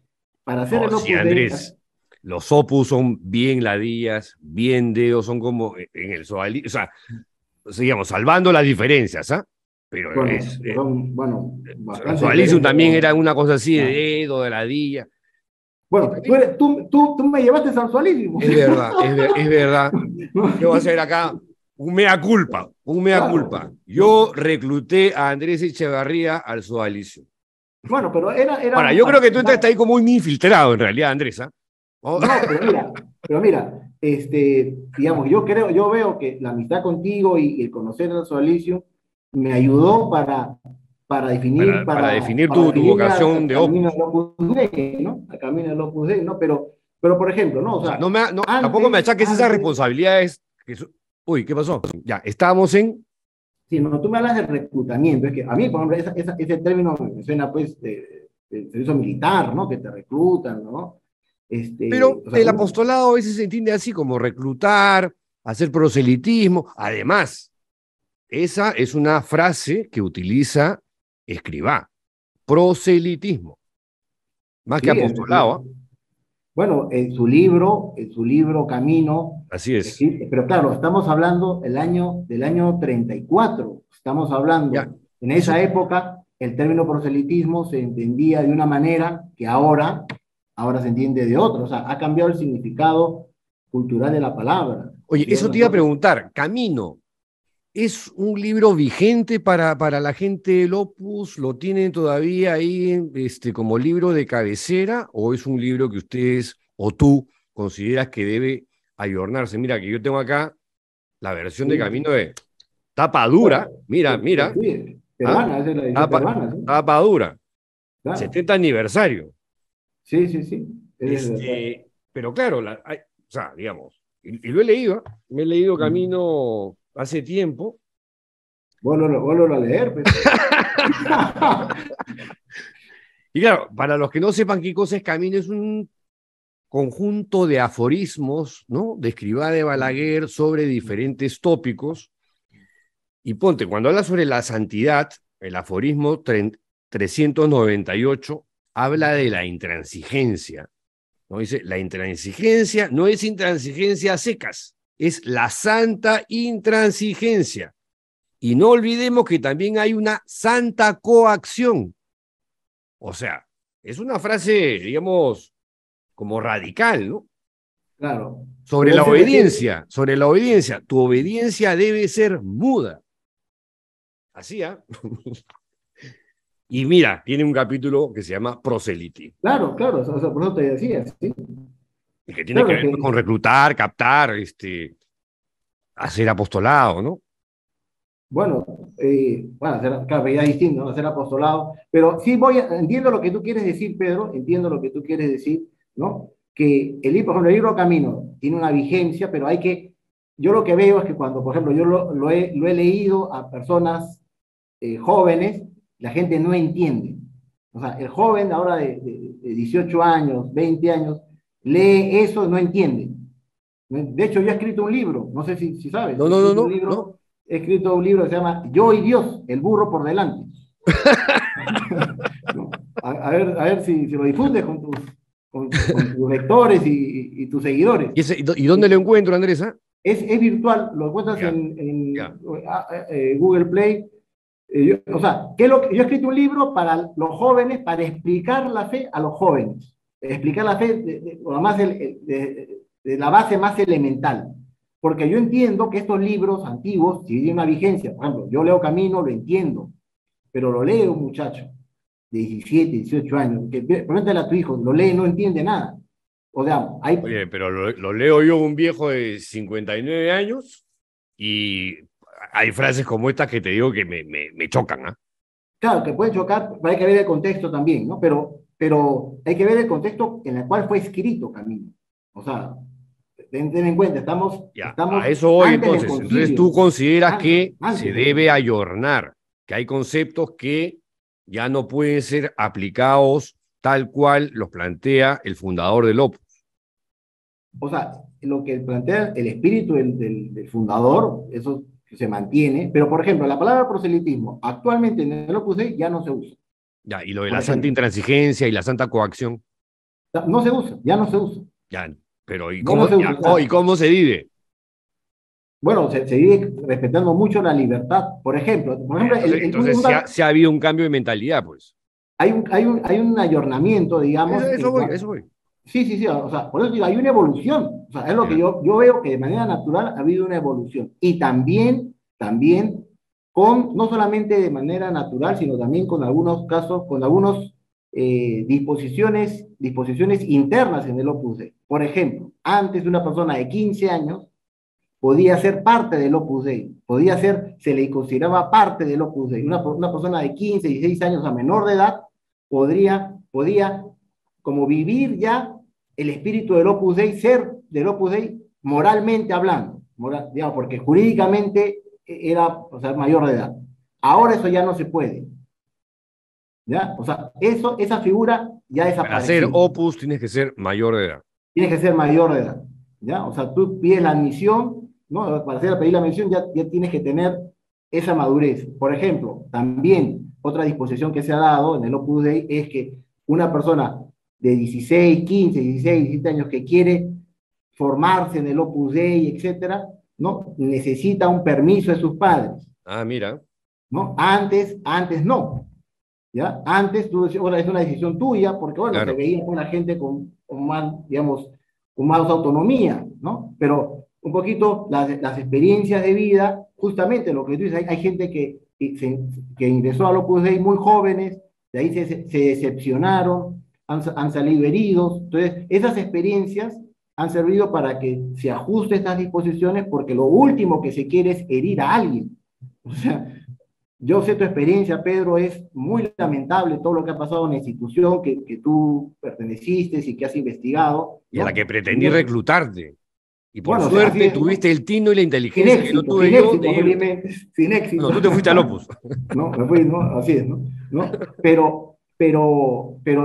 Speaker 2: para hacer
Speaker 3: Oh,
Speaker 2: el
Speaker 3: sí,
Speaker 2: Opus Dei,
Speaker 3: Andrés, los opus son bien ladillas, bien dedos, son como en el soalí, o sea, digamos, salvando las diferencias, ¿ah? Pero
Speaker 2: bueno, son, bueno,
Speaker 3: el
Speaker 2: bastante
Speaker 3: Soalizium
Speaker 2: diferentes,
Speaker 3: también
Speaker 2: ¿no?
Speaker 3: era una cosa así de
Speaker 2: Claro.
Speaker 3: dedo, de ladilla. Y
Speaker 2: Bueno,
Speaker 3: también,
Speaker 2: tú me llevaste sensualísimo.
Speaker 3: es verdad, es verdad.
Speaker 2: ¿No?
Speaker 3: ¿Qué voy a hacer acá? Un mea culpa, un mea
Speaker 2: Claro,
Speaker 3: culpa.
Speaker 2: ¿no?
Speaker 3: Yo recluté a Andrés Echevarría al Soalizium.
Speaker 2: Bueno, pero
Speaker 3: Ahora,
Speaker 2: éramos
Speaker 3: yo creo que tú estás
Speaker 2: partidarios.
Speaker 3: ahí como un infiltrado en realidad, Andrés, ¿ah? Oh,
Speaker 2: No, pero mira, digamos, yo veo que la amistad contigo y el conocer a Alicio me ayudó para definir,
Speaker 3: para definir
Speaker 2: para
Speaker 3: tu
Speaker 2: definirme
Speaker 3: vocación
Speaker 2: al
Speaker 3: de
Speaker 2: camino
Speaker 3: opus.
Speaker 2: del Opus Dei, ¿no? Al camino del Opus Dei, ¿no? Pero por ejemplo, ¿no? O
Speaker 3: O sea,
Speaker 2: sea,
Speaker 3: tampoco me achaques esas
Speaker 2: antes,
Speaker 3: responsabilidades. Uy, ¿qué pasó? Ya, estábamos en.
Speaker 2: si no, tú me hablas de reclutamiento, es que a mí, por ejemplo, ese término me suena, pues, de servicio militar, ¿no? Que te reclutan, ¿no?
Speaker 3: Pero
Speaker 2: O sea,
Speaker 3: el apostolado a veces se entiende así como reclutar, hacer proselitismo. Además, esa es una frase que utiliza Escrivá. Proselitismo. Más que
Speaker 2: sí,
Speaker 3: apostolado, ¿ah?
Speaker 2: bueno, en su libro Camino,
Speaker 3: Así es.
Speaker 2: pero claro, estamos hablando del año 34, estamos
Speaker 3: Ya,
Speaker 2: hablando, en
Speaker 3: eso,
Speaker 2: esa época el término proselitismo se entendía de una manera que ahora se entiende de otra, o sea, ha cambiado el significado cultural de la palabra.
Speaker 3: oye,
Speaker 2: ¿Sí?
Speaker 3: eso te iba a
Speaker 2: Entonces,
Speaker 3: preguntar. Camino, ¿es un libro vigente para la gente del Opus? ¿Lo tienen todavía ahí como libro de cabecera? ¿O es un libro que ustedes o tú consideras que debe ayornarse? Mira, que yo tengo acá la versión de
Speaker 2: sí,
Speaker 3: Camino de tapa dura.
Speaker 2: bueno,
Speaker 3: Mira, mira.
Speaker 2: sí,
Speaker 3: ¿Ah?
Speaker 2: peruana, esa es la edición
Speaker 3: Tapa,
Speaker 2: peruana, ¿sí?
Speaker 3: tapa dura.
Speaker 2: Claro,
Speaker 3: 70 aniversario.
Speaker 2: sí, sí, sí,
Speaker 3: Pero claro, o sea, digamos, y lo he leído, ¿ah? Me he leído Camino hace tiempo.
Speaker 2: vuelvo a leer, pues.
Speaker 3: Y claro, para los que no sepan qué cosa es Camino, es un conjunto de aforismos, ¿no? De Escrivá de Balaguer sobre diferentes tópicos. Y ponte, cuando habla sobre la santidad, el aforismo 398 habla de la intransigencia, ¿no? Dice, la intransigencia no es intransigencia a secas, es la santa intransigencia. Y no olvidemos que también hay una santa coacción. O sea, es una frase, digamos, como radical, ¿no?
Speaker 2: Claro, pero
Speaker 3: Sobre la obediencia, tu obediencia debe ser muda. Así, ¿ah? Y mira, tiene un capítulo que se llama Proseliti,
Speaker 2: claro, o sea, por eso te decía, sí.
Speaker 3: y que tiene
Speaker 2: Claro,
Speaker 3: que ver pues, con reclutar, captar, hacer apostolado, ¿no?
Speaker 2: bueno, bueno, claro, ya es distinto, ¿no? Hacer apostolado, pero sí entiendo lo que tú quieres decir, Pedro, entiendo lo que tú quieres decir, ¿no? Que por ejemplo, el libro Camino tiene una vigencia, pero yo lo que veo es que cuando, por ejemplo, yo lo he leído a personas jóvenes, la gente no entiende. O sea, el joven ahora de 18 años, 20 años, lee eso y no entiende. De hecho, yo he escrito un libro, no sé si sabes,
Speaker 3: No,
Speaker 2: he
Speaker 3: no, no,
Speaker 2: escrito un
Speaker 3: no, no.
Speaker 2: libro, he escrito un libro que se llama Yo y Dios, el burro por delante. ¿No? A ver si lo difundes con tus lectores y tus seguidores.
Speaker 3: ¿Y dónde lo encuentro, Andresa?
Speaker 2: Es virtual, lo encuentras
Speaker 3: Ya,
Speaker 2: en
Speaker 3: ya.
Speaker 2: Google Play. O sea, yo he escrito un libro para los jóvenes, para explicar la fe a los jóvenes. Explicar la fe de la base más elemental. Porque yo entiendo que estos libros antiguos, si tienen una vigencia, por ejemplo, yo leo Camino, lo entiendo, pero lo lee un muchacho de 17, 18 años, que pregúntale a tu hijo, lo lee, no entiende nada. O sea, hay,
Speaker 3: Oye, pero lo leo yo, un viejo de 59 años, y hay frases como estas que te digo que me chocan, ¿ah?
Speaker 2: claro, que puede chocar, pero hay que ver el contexto también, ¿no? Pero hay que ver el contexto en el cual fue escrito Camino. O sea, ten en cuenta,
Speaker 3: Ya, a
Speaker 2: estamos
Speaker 3: eso voy
Speaker 2: antes del
Speaker 3: entonces. Entonces
Speaker 2: concilio,
Speaker 3: tú consideras que se
Speaker 2: antes del
Speaker 3: debe
Speaker 2: concilio.
Speaker 3: ayornar, que hay conceptos que ya no pueden ser aplicados tal cual los plantea el fundador del Opus.
Speaker 2: O sea, lo que plantea el espíritu del fundador, eso se mantiene, pero por ejemplo, la palabra proselitismo actualmente en el Opus Dei ya no se usa,
Speaker 3: Ya, y lo de
Speaker 2: por
Speaker 3: la santa
Speaker 2: ejemplo.
Speaker 3: intransigencia y la santa coacción,
Speaker 2: No se usa, ya no se usa,
Speaker 3: ya, pero
Speaker 2: ya no se usa. O
Speaker 3: ¿y
Speaker 2: sea,
Speaker 3: cómo se vive?
Speaker 2: bueno, se vive respetando mucho la libertad. Por ejemplo
Speaker 3: Entonces se ha habido un cambio de mentalidad, pues.
Speaker 2: hay un ayornamiento, digamos,
Speaker 3: Eso voy, eso voy.
Speaker 2: sí, sí, sí, o sea, por eso digo, hay una evolución. O sea, es lo que
Speaker 3: Ya.
Speaker 2: yo veo que de manera natural ha habido una evolución. Y también, no solamente de manera natural, sino también con algunos casos, con algunos disposiciones internas en el Opus Dei. Por ejemplo, antes una persona de 15 años podía ser parte del Opus Dei, se le consideraba parte del Opus Dei. Una persona de 15, 16 años a menor de edad podía como vivir ya el espíritu del Opus Dei, ser del Opus Dei moralmente hablando, digamos, porque jurídicamente era, o sea, mayor de edad. Ahora eso ya no se puede, ¿ya? O sea, esa figura ya
Speaker 3: Para ser
Speaker 2: desapareció.
Speaker 3: Opus tienes que ser mayor de edad.
Speaker 2: Tienes que ser mayor de edad, ¿ya? O sea, tú pides la admisión, ¿no? Para pedir la admisión ya tienes que tener esa madurez. Por ejemplo, también otra disposición que se ha dado en el Opus Dei es que una persona de 16, 15, 16, 17 años que quiere formarse en el Opus Dei, etcétera, ¿no? Necesita un permiso de sus padres,
Speaker 3: Ah, mira.
Speaker 2: ¿no? Antes no, ¿ya? Antes tú decías, bueno, es una decisión tuya, porque bueno, se
Speaker 3: Claro.
Speaker 2: veía con la gente con más, digamos, con más autonomía, ¿no? Pero un poquito las experiencias de vida, justamente lo que tú dices, hay gente que ingresó al Opus Dei muy jóvenes, de ahí se decepcionaron, han salido heridos, entonces esas experiencias han servido para que se ajuste estas disposiciones, porque lo último que se quiere es herir a alguien. O sea, yo sé tu experiencia, Pedro, es muy lamentable todo lo que ha pasado en la institución que tú perteneciste y que has investigado,
Speaker 3: Y a la
Speaker 2: ¿no?
Speaker 3: que
Speaker 2: Y
Speaker 3: pretendí
Speaker 2: yo,
Speaker 3: reclutarte. Y por
Speaker 2: bueno, o sea, así
Speaker 3: suerte
Speaker 2: es, ¿no?
Speaker 3: tuviste el tino y la inteligencia que no tuve
Speaker 2: Sin
Speaker 3: yo de
Speaker 2: éxito,
Speaker 3: irte.
Speaker 2: felizmente, sin
Speaker 3: Bueno,
Speaker 2: éxito.
Speaker 3: tú te fuiste al Opus.
Speaker 2: ¿No? Me fui, ¿no? Así es, ¿no? ¿No? Pero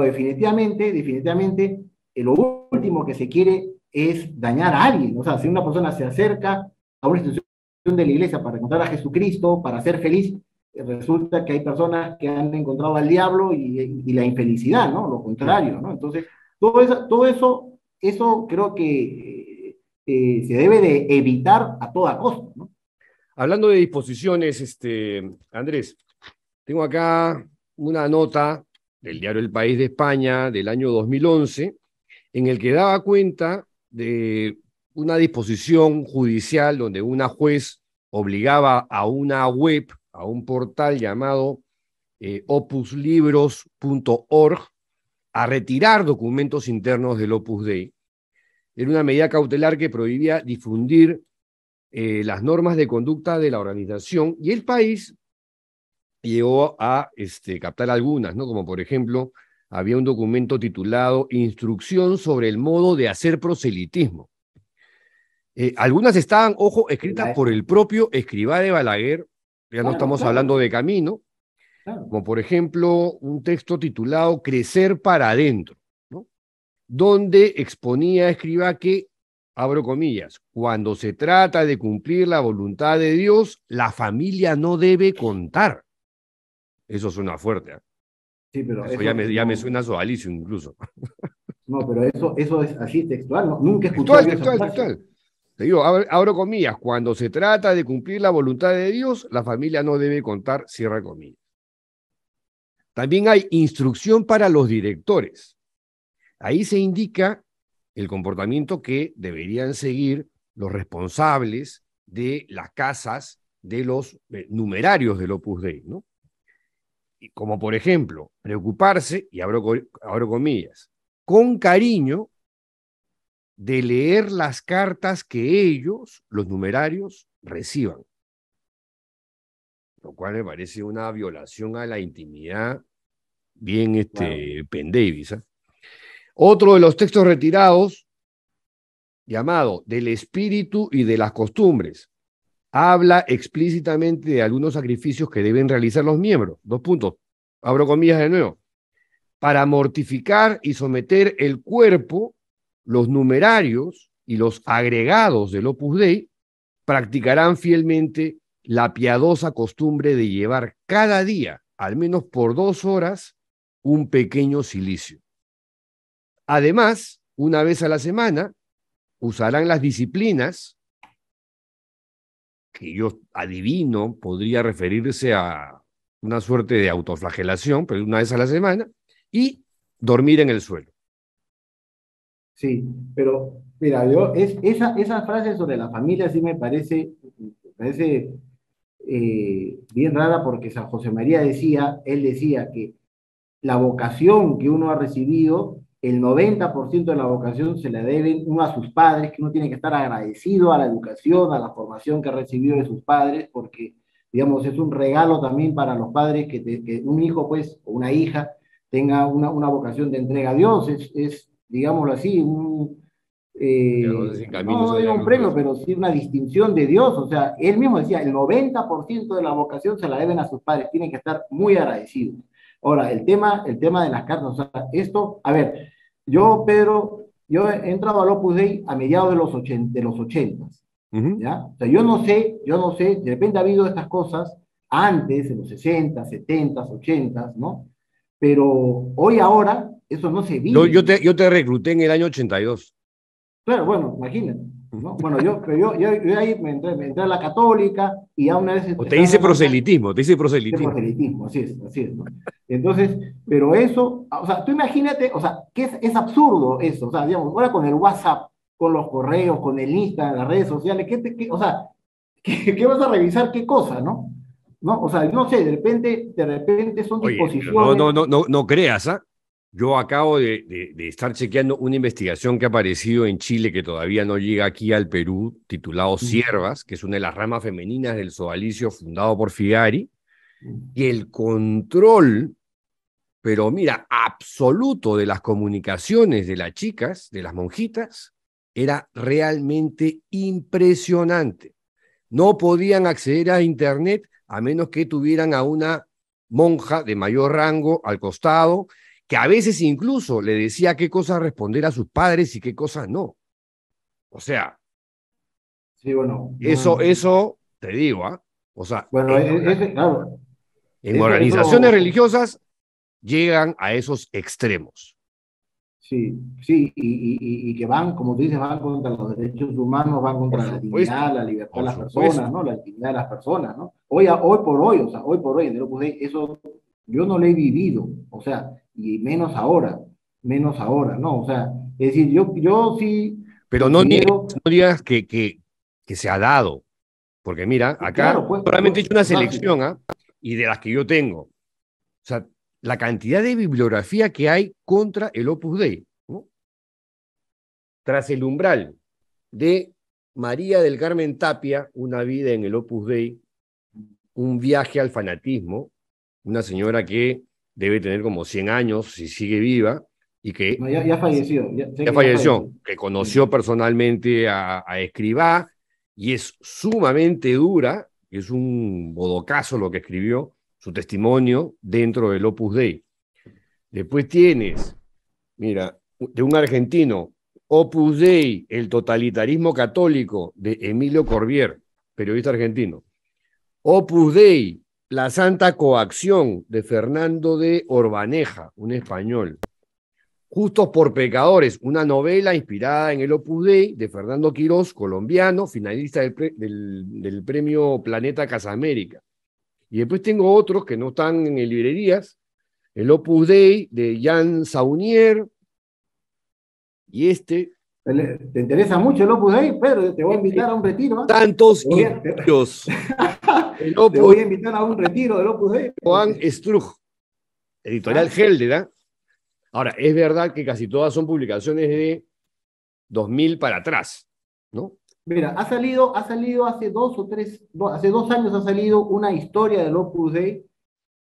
Speaker 2: definitivamente, lo último que se quiere es dañar a alguien. O sea, si una persona se acerca a una institución de la iglesia para encontrar a Jesucristo, para ser feliz, resulta que hay personas que han encontrado al diablo y la infelicidad, ¿no? Lo contrario, ¿no? Entonces, todo eso creo que se debe de evitar a toda costa, ¿no?
Speaker 3: Hablando de disposiciones, Andrés, tengo acá una nota del diario El País de España del año 2011, en el que daba cuenta de una disposición judicial donde una juez obligaba a una web, a un portal llamado opuslibros.org, a retirar documentos internos del Opus Dei. Era una medida cautelar que prohibía difundir las normas de conducta de la organización, y el país llegó a captar algunas, ¿no? Como por ejemplo, había un documento titulado Instrucción sobre el modo de hacer proselitismo. Algunas estaban, ojo, escritas por el propio Escrivá de Balaguer, ya no
Speaker 2: Claro,
Speaker 3: estamos hablando
Speaker 2: claro,
Speaker 3: de Camino,
Speaker 2: claro.
Speaker 3: como por ejemplo un texto titulado Crecer para adentro, ¿no? Donde exponía Escrivá que, abro comillas, cuando se trata de cumplir la voluntad de Dios, la familia no debe contar. Eso suena fuerte, ¿eh?
Speaker 2: Sí, pero
Speaker 3: Eso
Speaker 2: eso
Speaker 3: ya me
Speaker 2: no,
Speaker 3: suena sodalicio incluso.
Speaker 2: no, pero eso es así textual, ¿no? Nunca he escuchado
Speaker 3: Textual,
Speaker 2: yo esa
Speaker 3: textual,
Speaker 2: frase.
Speaker 3: textual. Te digo, abro comillas, cuando se trata de cumplir la voluntad de Dios, la familia no debe contar, cierra comillas. También hay instrucción para los directores. Ahí se indica el comportamiento que deberían seguir los responsables de las casas de los numerarios del Opus Dei, ¿no? Y como por ejemplo, preocuparse, y abro comillas, con cariño de leer las cartas que ellos, los numerarios, reciban. Lo cual me parece una violación a la intimidad bien
Speaker 2: Claro.
Speaker 3: Penn Davis, ¿eh? Otro de los textos retirados, llamado Del espíritu y de las costumbres, habla explícitamente de algunos sacrificios que deben realizar los miembros. Dos puntos. Abro comillas de nuevo. Para mortificar y someter el cuerpo, los numerarios y los agregados del Opus Dei practicarán fielmente la piadosa costumbre de llevar cada día, al menos por 2 horas, un pequeño cilicio. Además, una vez a la semana, usarán las disciplinas, que yo adivino podría referirse a una suerte de autoflagelación, pero una vez a la semana, y dormir en el suelo.
Speaker 2: Sí, pero mira, esa frase sobre la familia sí me parece bien rara porque San José María él decía que la vocación que uno ha recibido, el 90% de la vocación se la deben uno a sus padres, que uno tiene que estar agradecido a la educación, a la formación que ha recibido de sus padres, porque, digamos, es un regalo también para los padres que un hijo, pues, o una hija tenga una vocación de entrega a Dios, digámoslo así,
Speaker 3: Ya no sé si Camilo
Speaker 2: no
Speaker 3: sabe
Speaker 2: digo un
Speaker 3: algo de
Speaker 2: premio,
Speaker 3: eso.
Speaker 2: pero sí una distinción de Dios. O sea, él mismo decía, el 90% de la vocación se la deben a sus padres, tienen que estar muy agradecidos. Ahora, el tema de las cartas, o sea, esto, a ver, Pedro, yo he entrado al Opus Dei a mediados de los 80,
Speaker 3: Ujú.
Speaker 2: ¿ya? O sea, yo no sé, de repente ha habido estas cosas antes, en los 60, 70, 80, ¿no? Pero hoy ahora, eso no se vive.
Speaker 3: Yo te recluté en el año 82.
Speaker 2: Claro, bueno, imagínate, ¿no? Bueno, pero yo ahí me entré a la católica y ya una vez
Speaker 3: O te
Speaker 2: estando
Speaker 3: hice
Speaker 2: en la universidad,
Speaker 3: proselitismo, te hice
Speaker 2: de
Speaker 3: proselitismo.
Speaker 2: proselitismo, así es, ¿no? Entonces, pero eso, o sea, tú imagínate, o sea, que es absurdo eso, o sea, digamos, ahora con el WhatsApp, con los correos, con el Instagram, las redes sociales, o sea, ¿qué vas a revisar qué cosa, no? ¿No? O sea, no sé, de repente son
Speaker 3: Oye, pero no,
Speaker 2: disposiciones.
Speaker 3: no, no, no, no creas, ¿ah? Yo acabo de estar chequeando una investigación que ha aparecido en Chile que todavía no llega aquí al Perú, titulado Siervas, que es una de las ramas femeninas del sodalicio fundado por Figari, y el control, pero mira, absoluto de las comunicaciones de las chicas, de las monjitas, era realmente impresionante. No podían acceder a Internet a menos que tuvieran a una monja de mayor rango al costado, que a veces incluso le decía qué cosas responder a sus padres y qué cosas no. O sea,
Speaker 2: Sí, bueno,
Speaker 3: eso te digo, ¿ah? O sea,
Speaker 2: bueno, claro,
Speaker 3: en organizaciones
Speaker 2: eso.
Speaker 3: religiosas llegan a esos extremos.
Speaker 2: Sí, sí, y que van, como tú dices, van contra los derechos humanos, van
Speaker 3: Por
Speaker 2: contra la
Speaker 3: supuesto,
Speaker 2: dignidad, la libertad de
Speaker 3: por
Speaker 2: las personas,
Speaker 3: supuesto.
Speaker 2: ¿no? La intimidad de las personas, ¿no? Hoy por hoy, o sea, hoy por hoy, en el Opus Dei, eso yo no lo he vivido, o sea, y menos ahora, ¿no? O sea, es decir, yo sí
Speaker 3: Pero
Speaker 2: considero,
Speaker 3: no digas que se ha dado, porque mira, acá
Speaker 2: claro, pues,
Speaker 3: solamente he hecho una
Speaker 2: o sea, sí,
Speaker 3: selección, ¿ah? Y de las que yo tengo. O sea, la cantidad de bibliografía que hay contra el Opus Dei, ¿no? Tras el umbral de María del Carmen Tapia, una vida en el Opus Dei, un viaje al fanatismo, una señora que debe tener como 100 años si sigue viva y que
Speaker 2: no, ya falleció, sé
Speaker 3: ya
Speaker 2: que ya falleció.
Speaker 3: falleció, que
Speaker 2: Sí.
Speaker 3: conoció personalmente a Escrivá y es sumamente dura, es un bodocazo lo que escribió, su testimonio dentro del Opus Dei. Después tienes, mira, de un argentino, Opus Dei, el totalitarismo católico, de Emilio Corbier, periodista argentino. Opus Dei, la santa coacción, de Fernando de Orbaneja, un español. Justos por Pecadores, una novela inspirada en el Opus Dei de Fernando Quirós, colombiano, finalista del premio Planeta Casamérica. Y después tengo otros que no están en librerías, el Opus Dei de Jan Saunier, y
Speaker 2: ¿Te interesa mucho el Opus Dei, Pedro? Te voy a invitar a un retiro, ¿ah?
Speaker 3: Tantos
Speaker 2: Te voy a,
Speaker 3: imperios. El
Speaker 2: te
Speaker 3: Opus
Speaker 2: voy a invitar a un retiro del Opus Dei.
Speaker 3: Juan Struj, editorial
Speaker 2: ¿Ah?
Speaker 3: Helder, ¿ah? Ahora, es verdad que casi todas son publicaciones de 2000 para atrás, ¿no?
Speaker 2: Mira, ha salido hace hace 2 años ha salido una historia del Opus Dei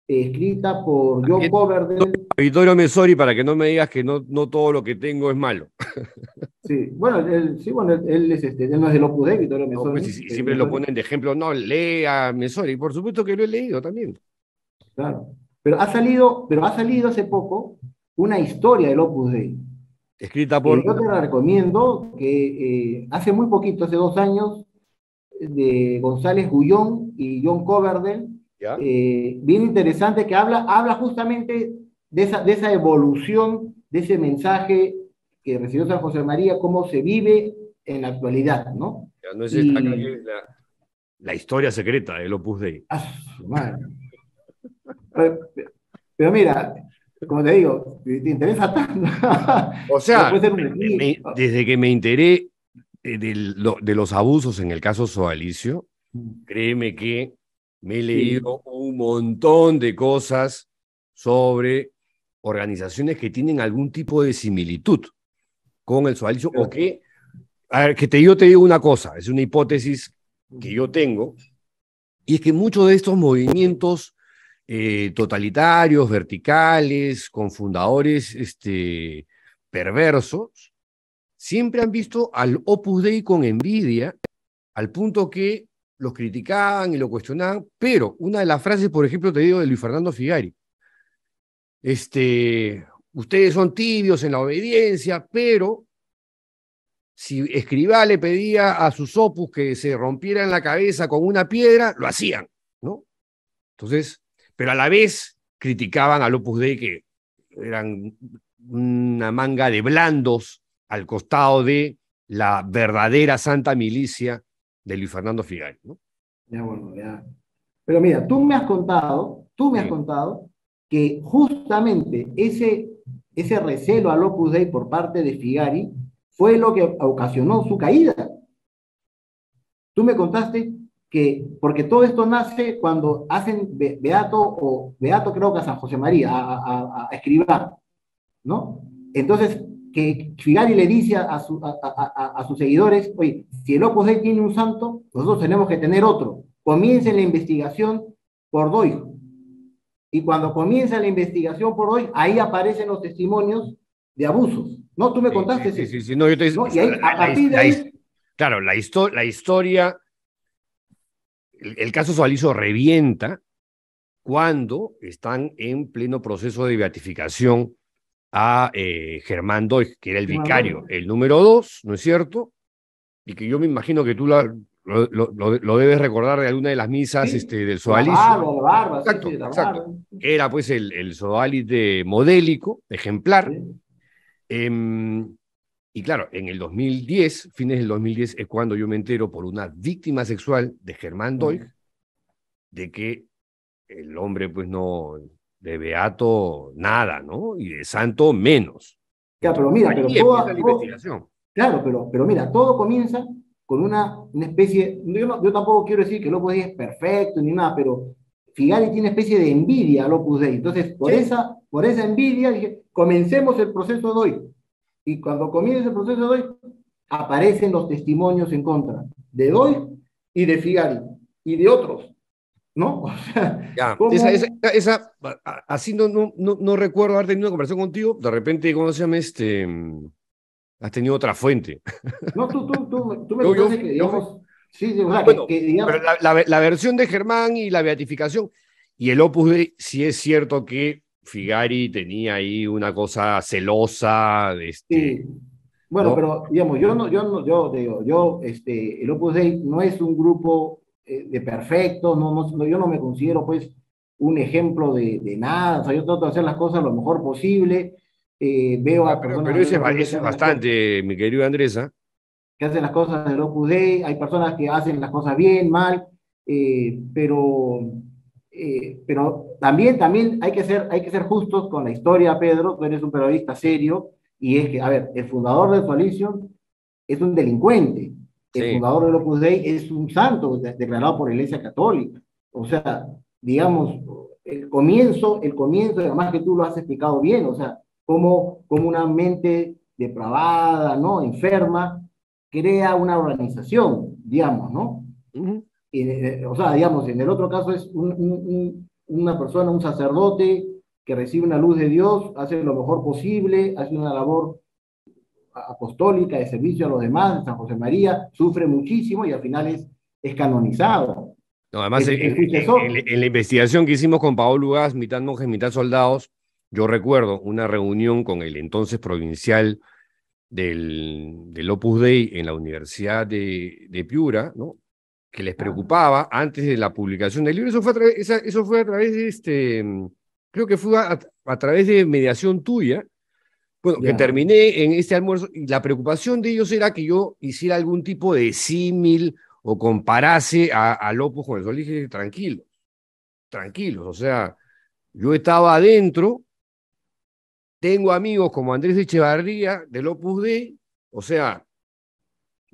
Speaker 2: escrita por John Coverdale.
Speaker 3: Vittorio Messori, para que no me digas que no todo lo que tengo es malo.
Speaker 2: Sí, bueno, él no es del Opus Dei, Vittorio
Speaker 3: No, pues,
Speaker 2: Messori.
Speaker 3: siempre lo ponen de ejemplo, no, lea Messori, por supuesto que lo he leído también.
Speaker 2: Claro. Pero ha salido hace poco una historia del Opus Dei.
Speaker 3: Escrita por...
Speaker 2: Yo te la recomiendo, que hace muy poquito, hace 2 años, de González Gullón y John Coverdale,
Speaker 3: ¿Ya?
Speaker 2: bien interesante, que habla justamente de esa evolución, de ese mensaje que recibió San José María, cómo se vive en la actualidad, ¿no?
Speaker 3: Ya no es esta acá que
Speaker 2: Y,
Speaker 3: es la historia secreta del Opus Dei.
Speaker 2: ¡ah, su madre! Pero, pero mira, como te digo, te interesa tanto.
Speaker 3: O
Speaker 2: Pero
Speaker 3: sea,
Speaker 2: puede ser un retiro.
Speaker 3: desde que me enteré de los abusos en el caso Sodalicio, créeme que me he
Speaker 2: Sí,
Speaker 3: leído un montón de cosas sobre organizaciones que tienen algún tipo de similitud con el Sodalicio o que, a ver, yo te digo una cosa, es una hipótesis que yo tengo, y es que muchos de estos movimientos totalitarios, verticales, con fundadores perversos, siempre han visto al Opus Dei con envidia, al punto que los criticaban y lo cuestionaban, pero una de las frases, por ejemplo, te digo de Luis Fernando Figari, ustedes son tibios en la obediencia, pero si Escrivá le pedía a sus opus que se rompieran la cabeza con una piedra, lo hacían, ¿no? Entonces, pero a la vez criticaban al Opus Dei, que eran una manga de blandos al costado de la verdadera santa milicia de Luis Fernando Figari, ¿no?
Speaker 2: ya bueno, ya. Pero mira,
Speaker 3: Sí.
Speaker 2: que justamente ese recelo al Opus Dei por parte de Figari fue lo que ocasionó su caída. Tú me contaste que, porque todo esto nace cuando hacen Beato creo que a San José María, a Escrivá, ¿no? Entonces, que Figari le dice a sus seguidores, oye, si el Opus Dei tiene un santo, nosotros tenemos que tener otro. Comiencen la investigación por Doi. Y cuando comienza la investigación por Doi, ahí aparecen los testimonios de abusos. ¿No? Tú me
Speaker 3: Sí,
Speaker 2: contaste
Speaker 3: sí, sí,
Speaker 2: eso.
Speaker 3: sí, sí. No, yo te,
Speaker 2: ¿No?
Speaker 3: o
Speaker 2: Y
Speaker 3: sea,
Speaker 2: ahí, a partir de ahí,
Speaker 3: claro, la historia, el caso Sodalicio revienta cuando están en pleno proceso de beatificación a Germán Doig, que era el
Speaker 2: ¿qué mandó?
Speaker 3: vicario, el número 2, ¿no es cierto? Y que yo me imagino que tú lo debes recordar de alguna de las misas
Speaker 2: Sí,
Speaker 3: del
Speaker 2: la
Speaker 3: sodalicio.
Speaker 2: barba, sí, sí,
Speaker 3: Exacto,
Speaker 2: la
Speaker 3: exacto.
Speaker 2: barba.
Speaker 3: Era pues el sodalite modélico, ejemplar.
Speaker 2: Sí.
Speaker 3: em, y claro, en el 2010, fines del 2010, es cuando yo me entero por una víctima sexual de Germán Doig, de que el hombre pues no, de beato nada, ¿no? Y de santo menos.
Speaker 2: Ya, pero
Speaker 3: Entonces
Speaker 2: mira,
Speaker 3: ahí empieza la investigación.
Speaker 2: claro, pero mira, todo comienza con una especie, yo tampoco quiero decir que el Opus Dei es perfecto ni nada, pero Figari tiene una especie de envidia al Opus Dei. Entonces,
Speaker 3: Sí.
Speaker 2: por esa envidia, dije, comencemos el proceso de hoy. Y cuando comienza el proceso de hoy, aparecen los testimonios en contra de Doy y de Figari y de otros, ¿no? O sea,
Speaker 3: Ya,
Speaker 2: ¿cómo?
Speaker 3: así no recuerdo haber tenido una conversación contigo. De repente, ¿cómo se llama has tenido otra fuente.
Speaker 2: No, tú me
Speaker 3: Yo
Speaker 2: contaste que,
Speaker 3: fui, yo fui.
Speaker 2: digamos, sí, sí, o sea,
Speaker 3: Bueno, pero
Speaker 2: digamos,
Speaker 3: la versión de Germán y la beatificación y el Opus Dei, sí es cierto que Figari tenía ahí una cosa celosa,
Speaker 2: sí. Bueno,
Speaker 3: ¿no?
Speaker 2: pero digamos, yo digo, el Opus Dei no es un grupo de perfectos, yo no me considero pues un ejemplo de nada, o sea, yo trato de hacer las cosas lo mejor posible, veo
Speaker 3: Ah,
Speaker 2: a
Speaker 3: pero
Speaker 2: personas
Speaker 3: ese,
Speaker 2: del Opus Dei
Speaker 3: eso es bastante, mi querido Andresa.
Speaker 2: que hacen las cosas del Opus Dei, hay personas que hacen las cosas bien, mal, pero también hay que ser justos con la historia, Pedro, tú eres un periodista serio, y es que, a ver, el fundador del Coalition es un delincuente. El
Speaker 3: Sí.
Speaker 2: fundador del Opus Dei es un santo declarado por la Iglesia Católica. O sea, digamos, el comienzo, además que tú lo has explicado bien, o sea, como una mente depravada, ¿no? Enferma, crea una organización, digamos, ¿no?
Speaker 3: Ujú.
Speaker 2: O sea, digamos, en el otro caso es una persona, un sacerdote que recibe una luz de Dios, hace lo mejor posible, hace una labor apostólica de servicio a los demás, San José María, sufre muchísimo y al final es canonizado.
Speaker 3: No, además,
Speaker 2: El sucesor.
Speaker 3: en la investigación que hicimos con Paolo Ugaz, mitad monjes, mitad soldados, yo recuerdo una reunión con el entonces provincial del Opus Dei en la Universidad de Piura, ¿no? Que les preocupaba antes de la publicación del libro. Eso fue eso fue a través de creo que fue a través de mediación tuya. Bueno, que
Speaker 2: Ya,
Speaker 3: terminé en este almuerzo y la preocupación de ellos era que yo hiciera algún tipo de símil o comparase al Opus con el Sol. Dije, tranquilos, tranquilos. O sea, yo estaba adentro, tengo amigos como Andrés Echevarría del Opus Dei, o sea,